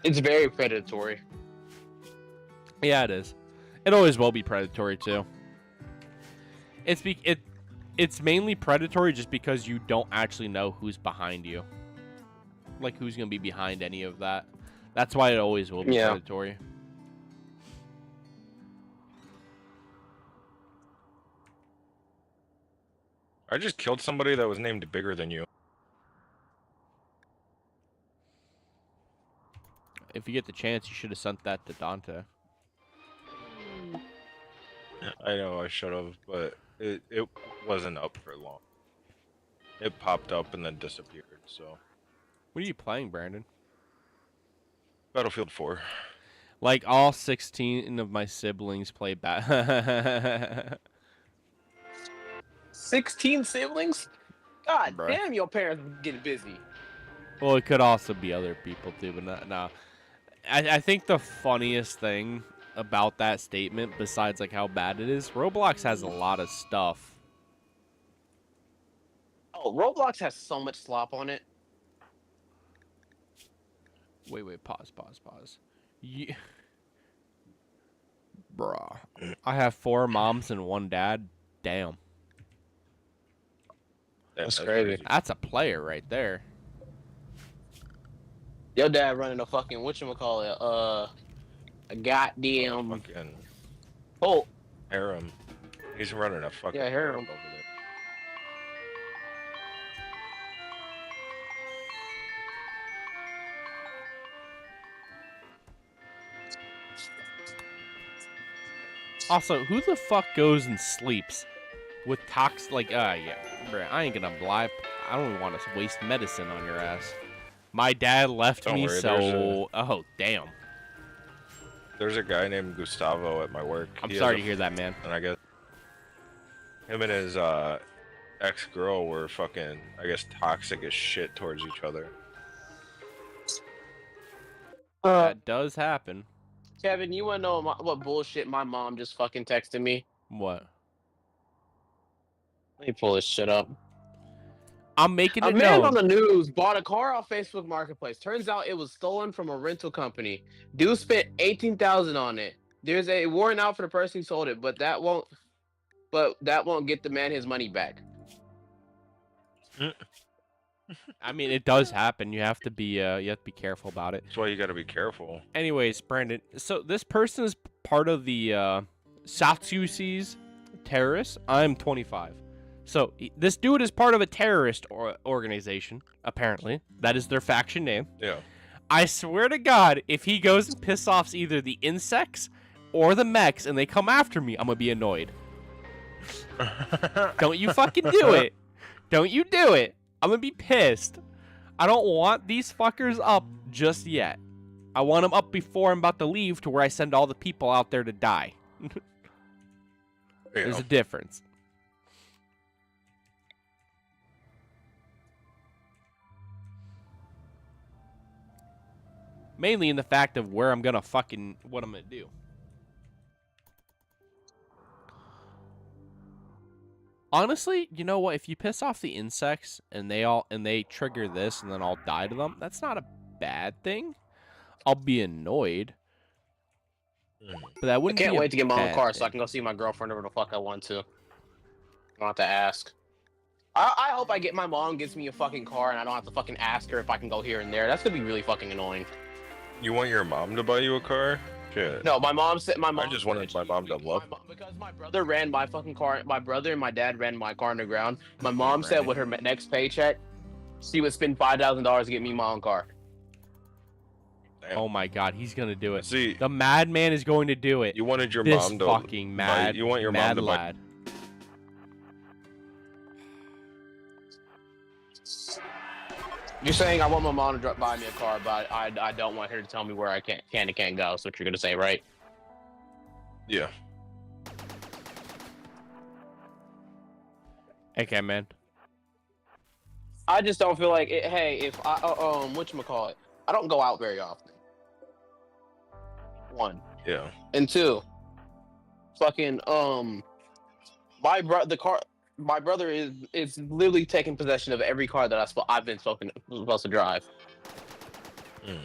It's very predatory. Yeah, it is. It always will be predatory too. It's mainly predatory just because you don't actually know who's behind you. Like who's gonna be behind any of that. That's why it always will be predatory. I just killed somebody that was named Bigger Than You. If you get the chance, you should have sent that to Dante. I know I should have, but it wasn't up for long. It popped up and then disappeared. So What are you playing, Brandon? Battlefield 4. Like all 16 of my siblings play bat. 16 siblings? God Bruh. damn, your parents getting busy. Well, it could also be other people too, but not. No. I think the funniest thing about that statement, besides like how bad it is, Roblox has a lot of stuff. Oh, Roblox has so much slop on it. Wait, pause. Yeah. Bruh. I have 4 moms and 1 dad. Damn. That's crazy. That's a player right there. Your dad running a fucking whatchamacallit, a goddamn Fucking Colt. harem. He's running a fucking Yeah, harem. over there. Also, who the fuck goes and sleeps with like, yeah, bruh, I ain't gonna lie. I don't want to waste medicine on your ass. My dad left Don't me, worry, so oh damn. There's a guy named Gustavo at my work. I'm He has sorry a to hear that, man. And I guess him and his ex-girl were fucking, I guess, toxic as shit towards each other. That does happen. Kevin, you wanna know what bullshit my mom just fucking texted me? What? Let me pull this shit up. I'm making A it man known. on the news bought a car off Facebook Marketplace. Turns out it was stolen from a rental company. Dude spent $18,000 on it. There's a warrant out for the person who sold it, but that won't get the man his money back. I mean, it does happen. You have to be careful about it. That's why you gotta be careful. Anyways, Brandon, so this person is part of the South Seas terrorists. I'm 25. So this dude is part of a terrorist organization, apparently. That is their faction name. Yeah. I swear to God, if he goes and piss offs either the insects or the mechs and they come after me, I'm going to be annoyed. Don't you fucking do it. Don't you do it. I'm going to be pissed. I don't want these fuckers up just yet. I want them up before I'm about to leave to where I send all the people out there to die. There's a difference. Mainly in the fact of where I'm gonna what I'm gonna do. Honestly, you know what? If you piss off the insects and they trigger this and then I'll die to them, that's not a bad thing. I'll be annoyed. But that I wouldn't can't be a wait to get my own bad car so I thing. can go see my girlfriend wherever the fuck I want to. I don't have to ask. I hope my mom gives me a fucking car and I don't have to fucking ask her if I can go here and there. That's gonna be really fucking annoying. You want your mom to buy you a car? Shit. No, my mom said I just wanted my mom to love me. because my brother ran my fucking car. My brother and my dad ran my car underground. My mom said with her next paycheck, she would spend $5,000 to get me my own car. Damn. Oh my God, he's gonna do it. See, The madman is going to do it. you wanted your This mom to fucking mad. you want your mad mom to buy. lad. You're saying I want my mom to buy me a car, but I don't want her to tell me where I can and can't go. That's what you're gonna say, right? Yeah. Okay, man. I just don't feel like it. Hey, if I whatchamacallit, I don't go out very often. 1 Yeah. and 2, fucking my brother is literally taking possession of every car that I've been supposed to drive. Mm.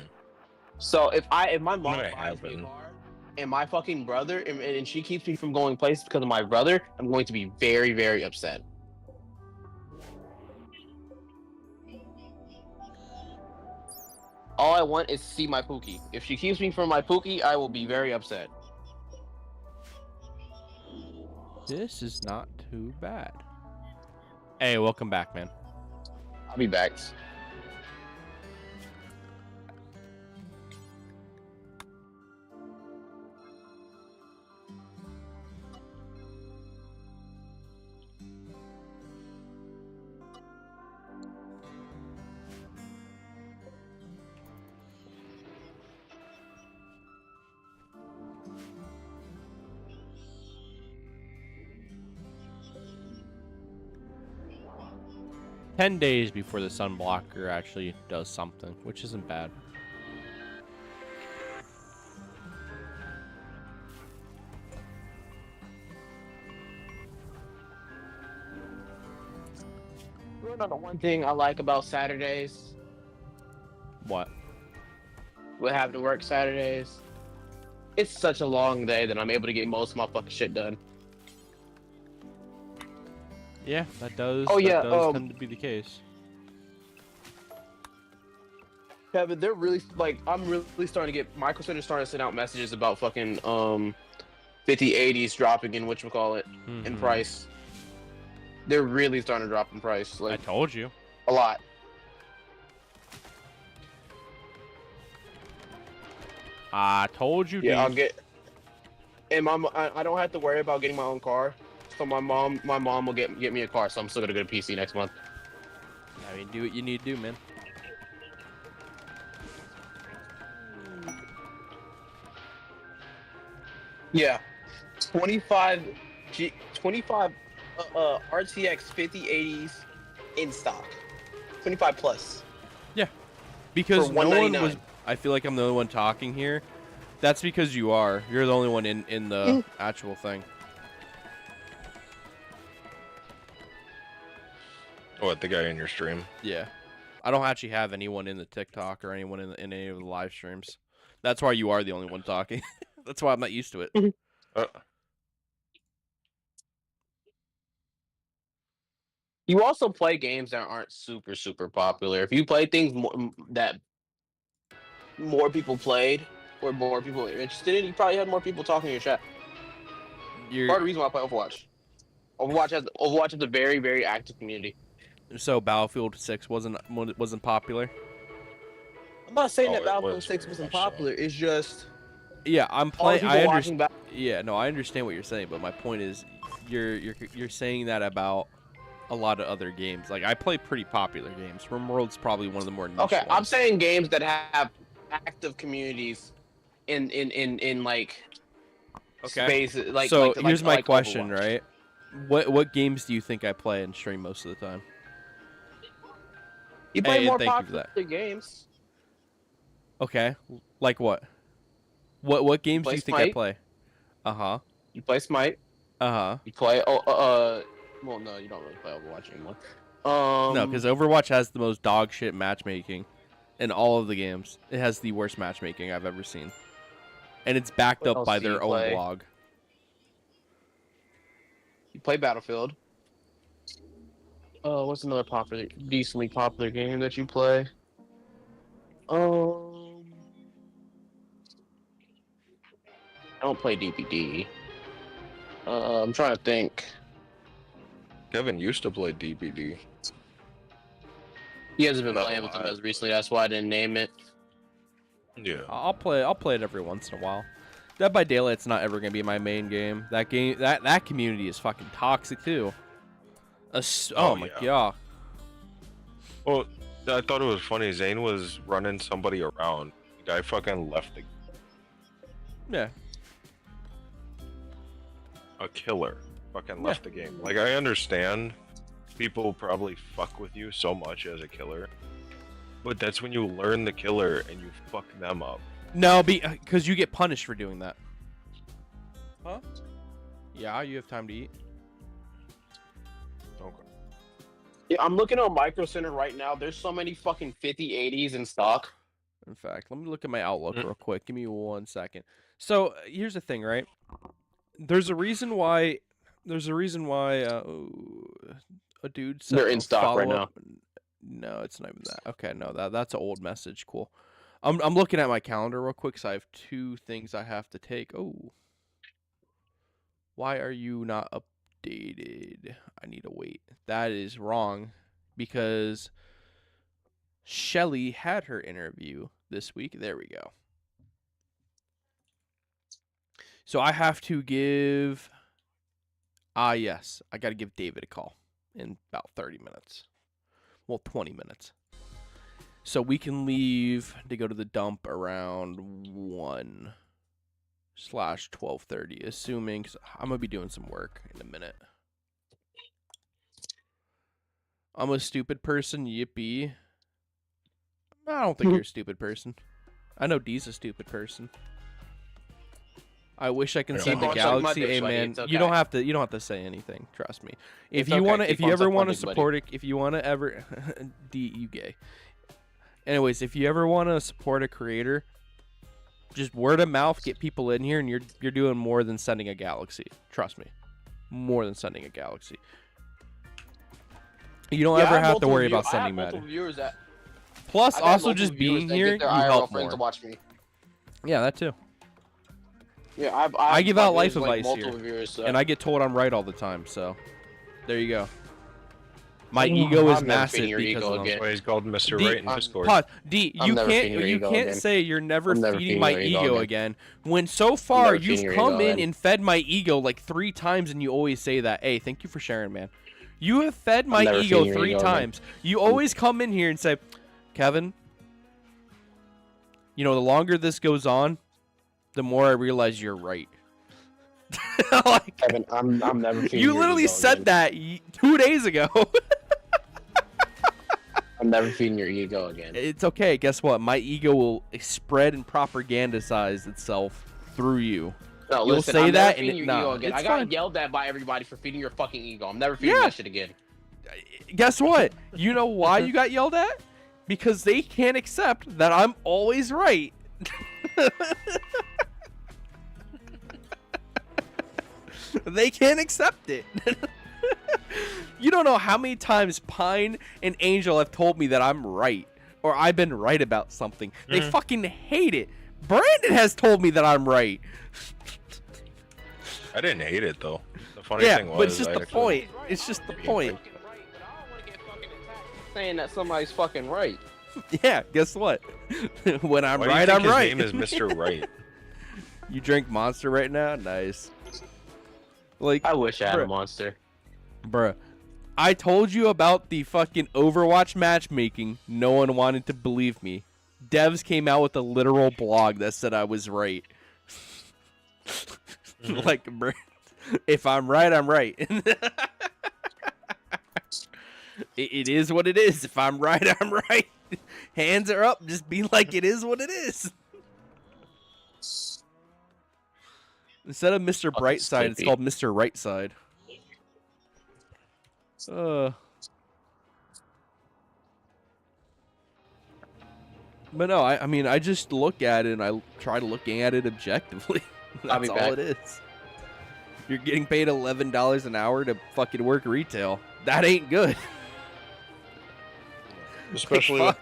So if my mom Might buys me a happen. car and my fucking brother and she keeps me from going places because of my brother, I'm going to be very, very upset. All I want is to see my Pookie. If she keeps me from my Pookie, I will be very upset. This is not too bad. Hey, welcome back, man. I'll be back. Ten days before the sun blocker actually does something, which isn't bad. You know the one thing I like about Saturdays, What? with having to work Saturdays, it's such a long day that I'm able to get most of my fucking shit done. Yeah, that does. Oh, yeah, that does tend to be the case. Kevin, they're really like I'm really starting to get Microsoft starting to send out messages about fucking 5080s dropping in whatchamacallit in Mhm. price. They're really starting to drop in price, I like told you. a lot. I told you. Yeah, I'll dude. get. And I don't have to worry about getting my own car. So my mom will get me a car. So I'm still gonna get a PC next month. I mean, do what you need to do, man. Yeah, 25 RTX 5080s in stock. 25 plus. Because For no one $199. was. I feel like I'm the only one talking here. That's because you are. You're the only one in the actual thing. What, the guy in your stream? Yeah. I don't actually have anyone in the TikTok or anyone in any of the live streams. That's why you are the only one talking. That's why I'm not used to it. Uh, You also play games that aren't super popular. If you play things that more people played or more people are interested in, you probably had more people talking in your chat. Part of You're the reason why I play Overwatch. Overwatch is a very active community. so Battlefield 6 wasn't popular. I'm not saying Oh, that it Battlefield was 6 very wasn't much so. popular. It's just Yeah, I'm all the playing. people I watching. understand. Yeah, no, I understand what you're saying, but my point is, you're saying that about a lot of other games. Like I play pretty popular games. RimWorld's probably one of the more niche Okay, I'm ones. saying games that have active communities in like Okay. space. Like So like, here's my like question, Overwatch. right? What games do you think I play and stream most of the time? You play Hey, more and thank you for popular that. games. Okay, like what? What games do play you think I Smite. play? Uh huh. You play Smite. Uh huh. You play well, no, you don't really play Overwatch anymore. No, because Overwatch has the most dog shit matchmaking in all of the games. It has the worst matchmaking I've ever seen, and it's backed What up else by do you their own play? blog. You play Battlefield. What's another decently popular game that you play? I don't play DPD. I'm trying to think. Kevin used to play DBD. He hasn't been Not playing a with them lot. as recently. That's why I didn't name it. Yeah. I'll play it every once in a while. Dead by Daylight's not ever gonna be my main game. That community is fucking toxic too. Oh Oh, my yeah. god. Well, I thought it was funny. Zane was running somebody around. The guy fucking left Yeah. a killer. Fucking left the game. Like, I understand people probably fuck with you so much as a killer, but that's when you learn the killer and you fuck them up. No, because you get punished for doing that. Huh? Yeah, you have time to eat. Okay. Yeah, I'm looking on Micro Center right now. There's so many fucking 5080s in stock. In fact, let me look at my Outlook Mm. real quick. Give me 1 second. So here's the thing, right? There's a reason why. A dude sent They're in a stock right follow-up- No, it's not even that. Okay, no, that's an old message. Cool. I'm looking at my calendar real quick, so I have 2 things I have to take. Oh, why are you not updated. I need to wait. That is wrong because Shelly had her interview this week. There we go. So I have to give... yes. I got to give David a call in about 30 minutes. Well, 20 minutes. So we can leave to go to the dump around 1/12:30, assuming... Cause I'm going to be doing some work in a minute. I'm a stupid person, yippee. I don't think you're a stupid person. I know D's a stupid person. I wish I can Yeah. see Keep the on sucking my galaxy. dick, Hey Sweaty, man, it's okay. you don't have to say anything. Trust me. If It's you okay, want to, keep if you on ever sucking want my to dick, buddy. support it, if you want to ever, D, you gay. Anyways, if you ever want to support a creator, just word of mouth, get people in here, and you're doing more than sending a galaxy. Trust me, more than sending a galaxy. You don't Yeah, I ever have to multiple worry view- about I have sending matter. multiple viewers that Plus, I've had also multiple just viewers being that here, get you their IRL help friends more. to watch me. Yeah, that too. Yeah, I give out life viewers, advice multiple here, viewers, so. and I get told I'm right all the time. So, there you go. My I'm ego is never massive feeding your because ego of them. again. That's why he's called Mr. D, Right in I'm- Discord. Pause. D, I'm you never can't feeding your you ego can't again. say you're never I'm never feeding feeding my your ego ego again. again. When so far never you've feeding your come ego in again. and fed my ego like 3 times, and you always say that. Hey, thank you for sharing, man. You have fed my never ego feeding your 3 ego again. times. You always come in here and say, Kevin, you know, the longer this goes on, the more I realize you're right. Like, Kevin, I'm never feeding you your literally ego said again. that 2 days ago. I'm never feeding your ego again. It's okay. Guess what? My ego will spread and propagandize itself through you. No, You'll listen, say I'm that never and feeding it- your nah, ego again. it's I got fine. yelled at by everybody for feeding your fucking ego. I'm never feeding Yeah. that shit again. Guess what? You know why you got yelled at? Because they can't accept that I'm always right. They can't accept it. You don't know how many times Pine and Angel have told me that I'm right or I've been right about something. They fucking hate it. Brandon has told me that I'm right. I didn't hate it though. The funny Yeah, thing was, but it's just I the actually- point. It's just the point. Saying that somebody's fucking right. Yeah, guess what? When I'm Why do you right, think I'm his right. name is Mr. Right. You drink Monster right now? Nice. Like, I wish I had Bruh. a monster. bruh, I told you about the fucking Overwatch matchmaking. No one wanted to believe me. Devs came out with a literal blog that said I was right. Like, bruh, if I'm right, I'm right. It is what it is. If I'm right, I'm right. Hands are up. Just be like, it is what it is. Instead of Mr. Fucking Brightside, it's sleepy. called Mr. Right Side. But no, I mean, I just look at it and I try to look at it objectively. I'll be That's all back. it is. You're getting paid $11 an hour to fucking work retail. That ain't good. Especially, Like,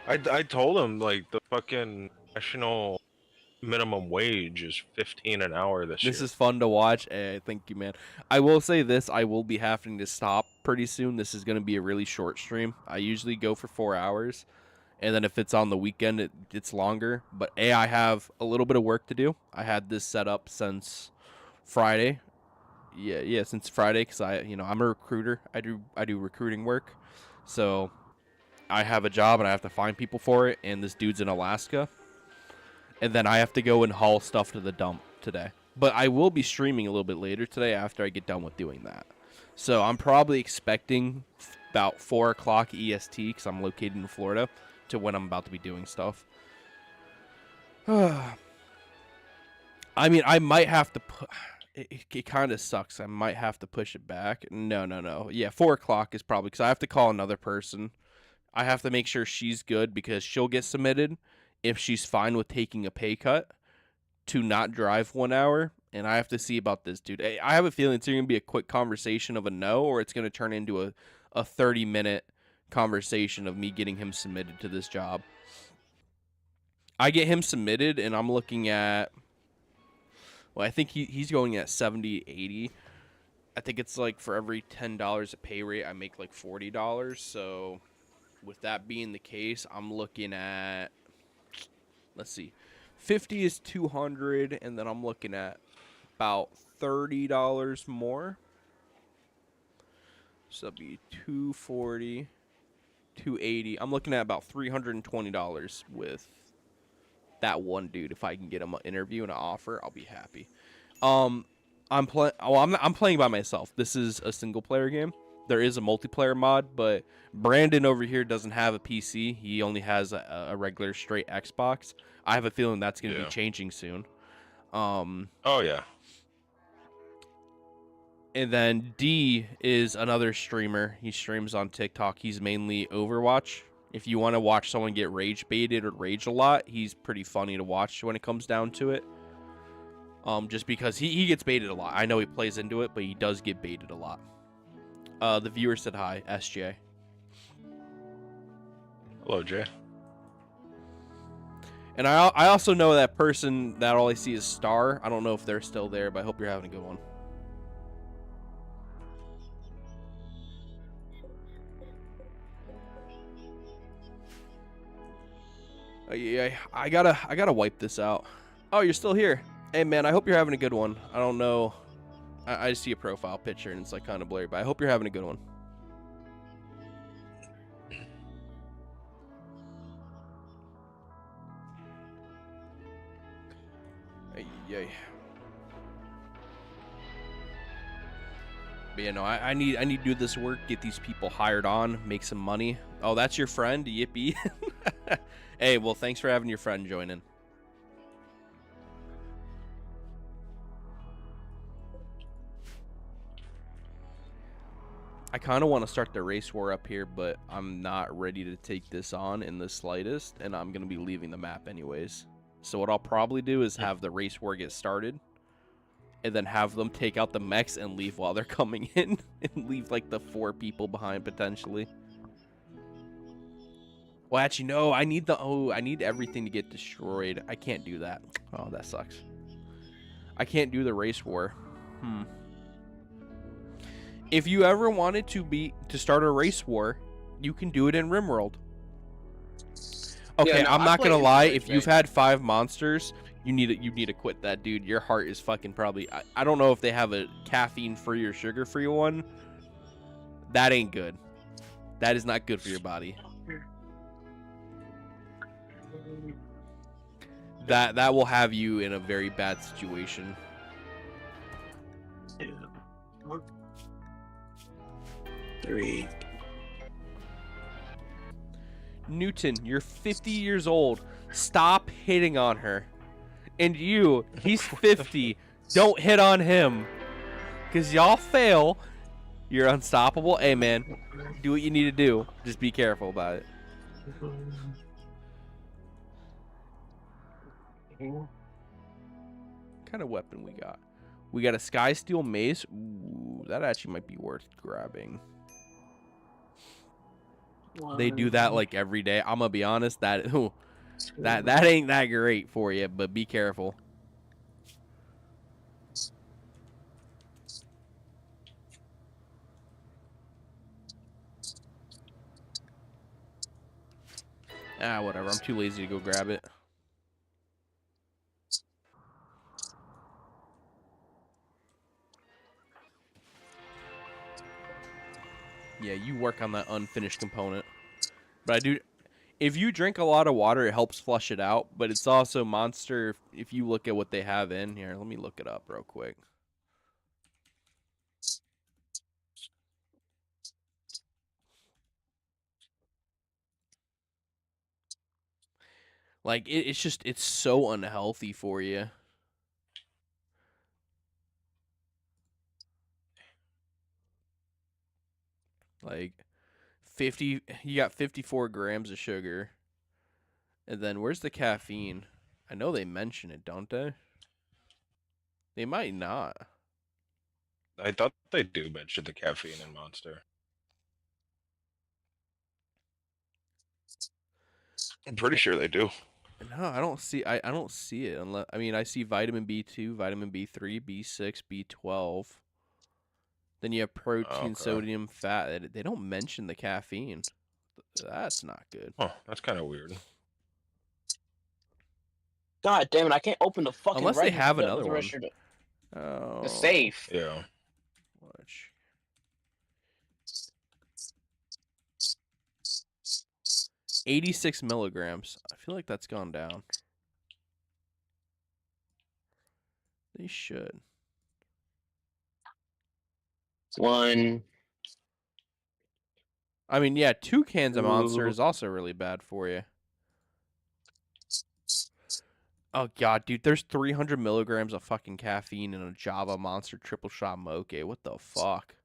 with, I told him like the fucking national minimum wage is 15 an hour this year. This is fun to watch. Thank you, man. I will say this. I will be having to stop pretty soon. This is going to be a really short stream. I usually go for 4 hours. And then if it's on the weekend, it's longer. But I have a little bit of work to do. I had this set up since Friday. Yeah, since Friday, because I'm a recruiter. I do recruiting work. So I have a job and I have to find people for it. And this dude's in Alaska. And then I have to go and haul stuff to the dump today. But I will be streaming a little bit later today after I get done with doing that. So I'm probably expecting about 4 o'clock EST because I'm located in Florida to when I'm about to be doing stuff. I mean, I might have to put... It kind of sucks. I might have to push it back. No. Yeah, 4 o'clock is probably... Because I have to call another person. I have to make sure she's good because she'll get submitted if she's fine with taking a pay cut to not drive 1 hour. And I have to see about this, dude. I have a feeling it's going to be a quick conversation of a no, or it's going to turn into a 30-minute conversation of me getting him submitted to this job. I get him submitted, and I'm looking at... Well, I think he's going at 70, 80. I think it's like for every $10 a pay rate, I make like $40. So with that being the case, I'm looking at, let's see, 50 is 200, and then I'm looking at about $30 more. So that'd be 240, 280. I'm looking at about $320 with that one dude. If I can get him an interview and an offer, I'll be happy. I'm playing by myself. This is a single player game. There is a multiplayer mod, but Brandon over here doesn't have a PC. He only has a regular straight Xbox. I have a feeling that's going to be changing soon. Oh yeah. And then D is another streamer. He streams on TikTok. He's mainly Overwatch. If you want to watch someone get rage baited or rage a lot, he's pretty funny to watch when it comes down to it. Just because he gets baited a lot. I know he plays into it, but he does get baited a lot. The viewer said hi, SJ. Hello, Jay. And I also know that person that all I see is Star. I don't know if they're still there, but I hope you're having a good one. Yeah, I gotta wipe this out. Oh, you're still here. Hey man, I hope you're having a good one. I don't know. I just see a profile picture and it's like kind of blurry, but I hope you're having a good one. Yay. But yeah, no, I need to do this work, get these people hired on, make some money. Oh, that's your friend? Yippee. Hey, well, thanks for having your friend join in. I kind of want to start the race war up here, but I'm not ready to take this on in the slightest, and I'm going to be leaving the map anyways. So what I'll probably do is have the race war get started, and then have them take out the mechs and leave while they're coming in, and leave like the 4 people behind potentially. Well, actually, no, I need everything to get destroyed. I can't do that. Oh, that sucks. I can't do the race war. If you ever wanted to start a race war, you can do it in RimWorld. Okay, yeah, no, I'm not gonna lie. If you've had 5 monsters, you need to quit that, dude. Your heart is fucking probably. I don't know if they have a caffeine-free or sugar-free one. That ain't good. That is not good for your body. That will have you in a very bad situation. Yeah. 3. Newton, you're 50 years old. Stop hitting on her. And he's 50. Don't hit on him. Because y'all fail. You're unstoppable. Hey, man, do what you need to do. Just be careful about it. What kind of weapon we got? We got a Skysteel mace. Ooh, that actually might be worth grabbing. They do that like every day. I'm gonna be honest, that ain't that great for you, but be careful. Ah, whatever. I'm too lazy to go grab it. Yeah, you work on that unfinished component. But I do... If you drink a lot of water, it helps flush it out. But it's also Monster... If you look at what they have in here... Let me look it up real quick. Like, it's so unhealthy for you. Like, you got 54 grams of sugar. And then where's the caffeine? I know they mention it, don't they? They might not. I thought they do mention the caffeine in Monster. I'm pretty sure they do. No, I don't see. I don't see it unless. I mean, I see vitamin B2, vitamin B3, B6, B12. Then you have protein, Okay. sodium, fat. They don't mention the caffeine. That's not good. Oh, that's kind of weird. God damn it! I can't open the fucking. Unless they have the another one. register. Oh. The safe. Yeah. Watch. 86 milligrams. I feel like that's gone down. They should. 1. I mean, yeah, 2 cans of Monster Ooh. is also really bad for you. Oh, God, dude, there's 300 milligrams of fucking caffeine in a Java Monster triple shot moche. What the fuck?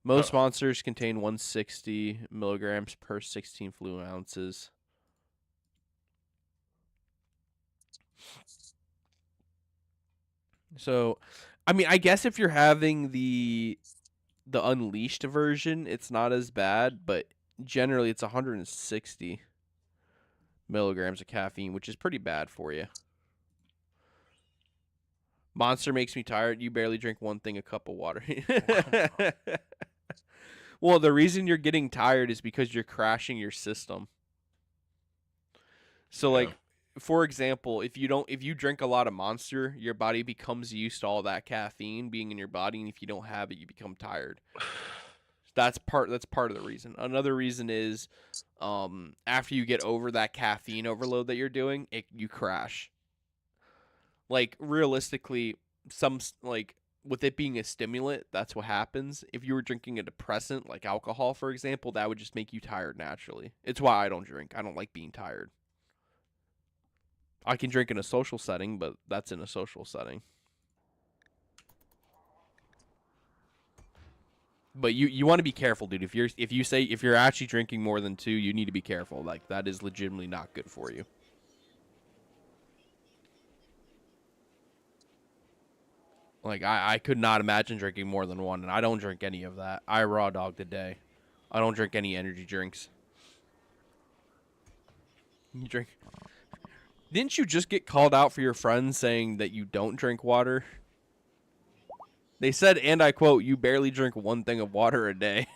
Most Monsters contain 160 milligrams per 16 fluid ounces. So, I mean, I guess if you're having the Unleashed version, it's not as bad, but generally it's 160 milligrams of caffeine, which is pretty bad for you. Monster makes me tired. You barely drink one thing a cup of water. Well, the reason you're getting tired is because you're crashing your system. So, like, for example, if you drink a lot of Monster, your body becomes used to all that caffeine being in your body, and if you don't have it, you become tired. That's part of the reason. Another reason is after you get over that caffeine overload that you're doing, you crash. Like, realistically, with it being a stimulant, that's what happens. If you were drinking a depressant, like alcohol, for example, that would just make you tired naturally. It's why I don't drink. I don't like being tired. I can drink in a social setting, but that's in a social setting. But you want to be careful, dude. If you're actually drinking more than 2, you need to be careful. Like, that is legitimately not good for you. Like, I could not imagine drinking more than 1, and I don't drink any of that. I raw dog today. I don't drink any energy drinks. You drink? Didn't you just get called out for your friends saying that you don't drink water? They said, and I quote, "You barely drink one thing of water a day."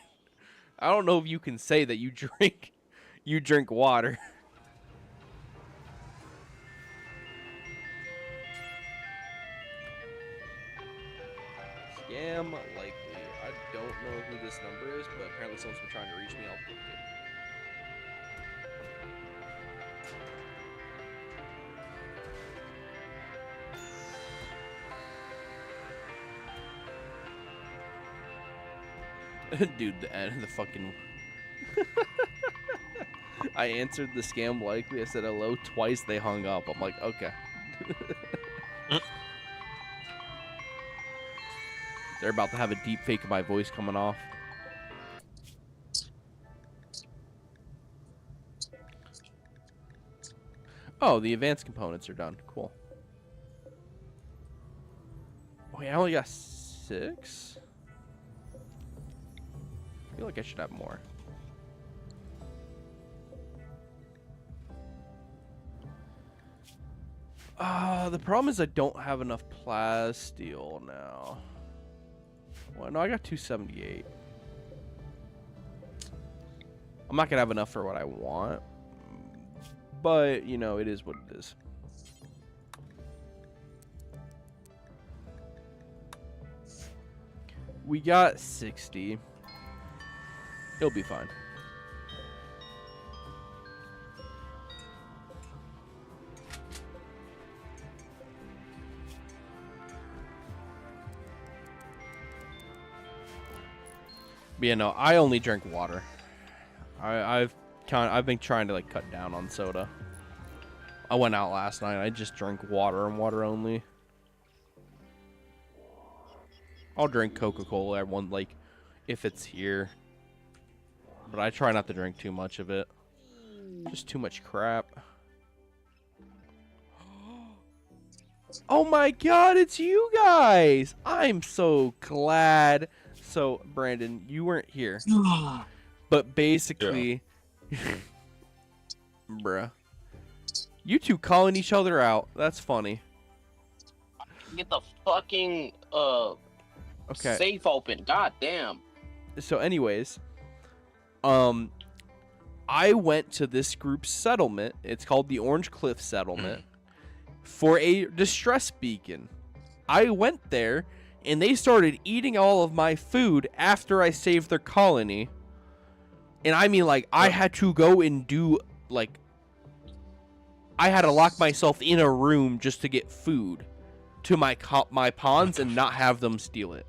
I don't know if you can say that you drink water. Scam likely. I don't know who this number is, but apparently someone's been trying to reach me. I'll take it. Dude, the fucking... I answered the scam likely. I said hello twice. They hung up. I'm like, okay. They're about to have a deep fake of my voice coming off. Oh, the advanced components are done. Cool. Wait, I only got 6? I feel like I should have more. The problem is I don't have enough plasteel now. Well, no, I got 278. I'm not gonna have enough for what I want, but you know, it is what it is. We got 60. It'll be fine. But yeah, no, I only drink water. I've been trying to like cut down on soda. I went out last night. I just drank water and water only. I'll drink Coca-Cola everyone like if it's here. But I try not to drink too much of it. Just too much crap. Oh my god, it's you guys! I'm so glad. So, Brandon, you weren't here. But basically, bruh. You two calling each other out. That's funny. Get the fucking Okay. Safe open. God damn. So anyways, I went to this group's settlement. It's called the Orange Cliff Settlement for a distress beacon. I went there and they started eating all of my food after I saved their colony. And I mean, like, I had to go and do, like, I had to lock myself in a room just to get food to my pawns and not have them steal it.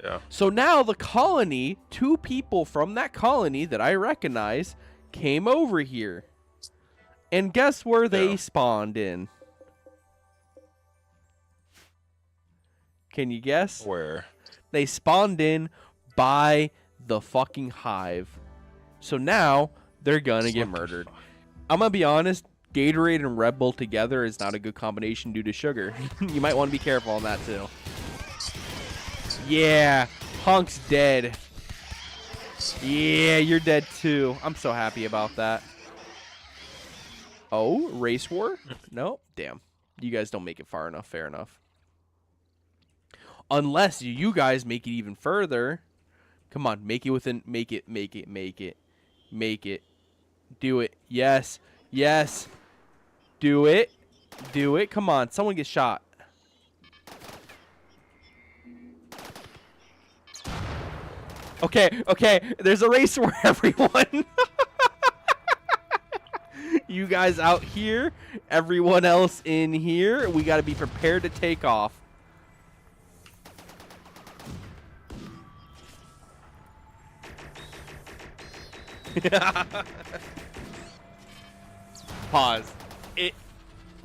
Yeah. So now the colony, 2 people from that colony that I recognize came over here. And guess where they spawned in? Can you guess? Where? They spawned in by the fucking hive. So now they're gonna get murdered. I'm gonna be honest, Gatorade and Red Bull together is not a good combination due to sugar. You might want to be careful on that too. Yeah, Punk's dead. Yeah, you're dead too. I'm so happy about that. Oh, race war? No? Damn. You guys don't make it far enough. Fair enough. Unless you guys make it even further. Come on, make it within... Make it. Do it. Yes. Yes. Do it. Do it. Come on, someone get shot. Okay. There's a race war, everyone. You guys out here, everyone else in here. We got to be prepared to take off. Pause.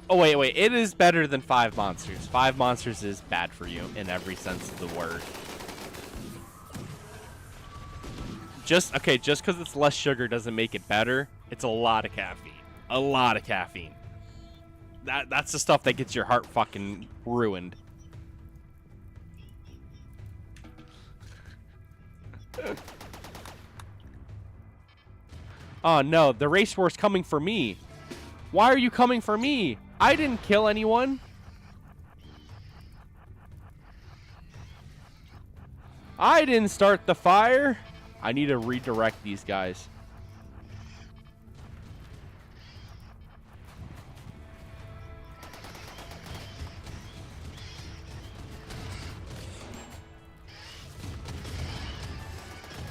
Oh, wait. It is better than 5 monsters. 5 monsters is bad for you in every sense of the word. Just because it's less sugar doesn't make it better. It's a lot of caffeine. A lot of caffeine. That's the stuff that gets your heart fucking ruined. Oh no, the race war's coming for me. Why are you coming for me? I didn't kill anyone. I didn't start the fire. I need to redirect these guys.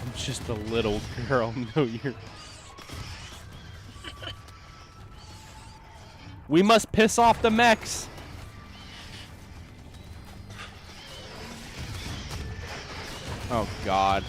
I'm just a little girl. No, you're... We must piss off the mechs. Oh, God.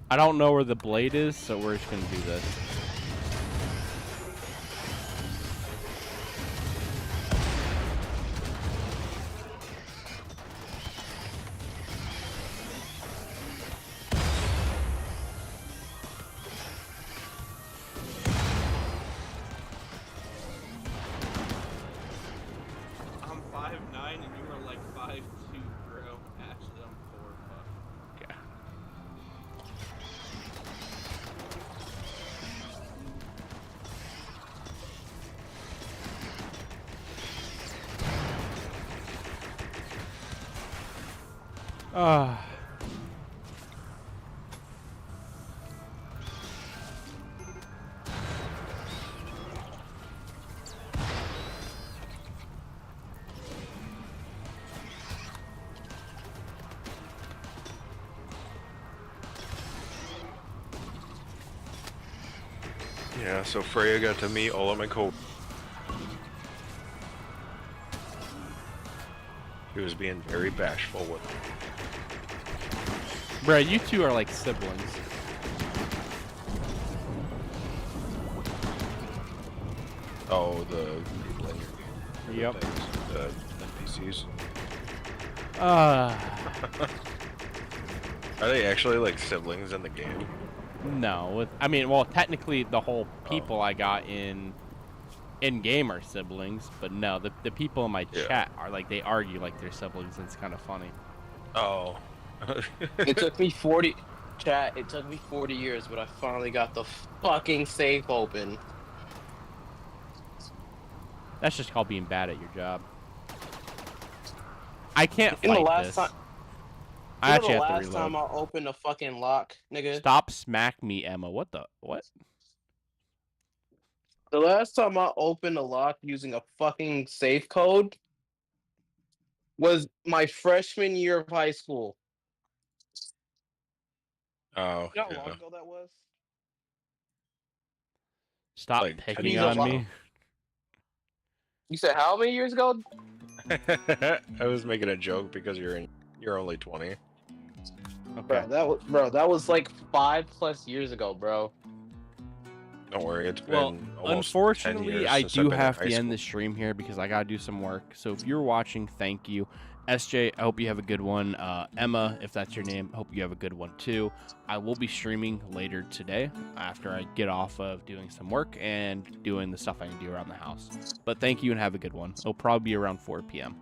I don't know where the blade is, so we're just gonna do this. I'm 5'9" and you are like 5'2", bro. Actually, I'm 4'. Okay. Yeah, so Freya got to meet Ola and Cole. He was being very bashful with him. Bruh, you two are like siblings. Oh, the people in your game. Yep. The NPCs. Uh, Are they actually like siblings in the game? no. I mean, well, technically, the whole people I got in game are siblings, but no, the people in my Yeah. chat are like they argue like they're siblings, and it's kind of funny. Oh. It took me 40 chat. It took me 40 years, but I finally got the fucking safe open. That's just called being bad at your job. I can't You know, fight last this. time- I You know actually the have to last reload. time I opened a fucking lock, nigga? Stop smack me, Emma. What the what? The last time I opened a lock using a fucking safe code was my freshman year of high school. Oh, You know how long yeah. ago that was? Stop Like, 10 picking years on ago. me. You said how many years ago? I was making a joke because you're only 20. Okay. That was like 5+ years ago, bro. Don't worry, it's been Well, almost 10 unfortunately, years I since do I've been in have high to end school. the stream here because I gotta do some work. So if you're watching, thank you. SJ, I hope you have a good one. Emma, if that's your name, hope you have a good one too. I will be streaming later today after I get off of doing some work and doing the stuff I can do around the house. But thank you and have a good one. It'll probably be around 4 p.m.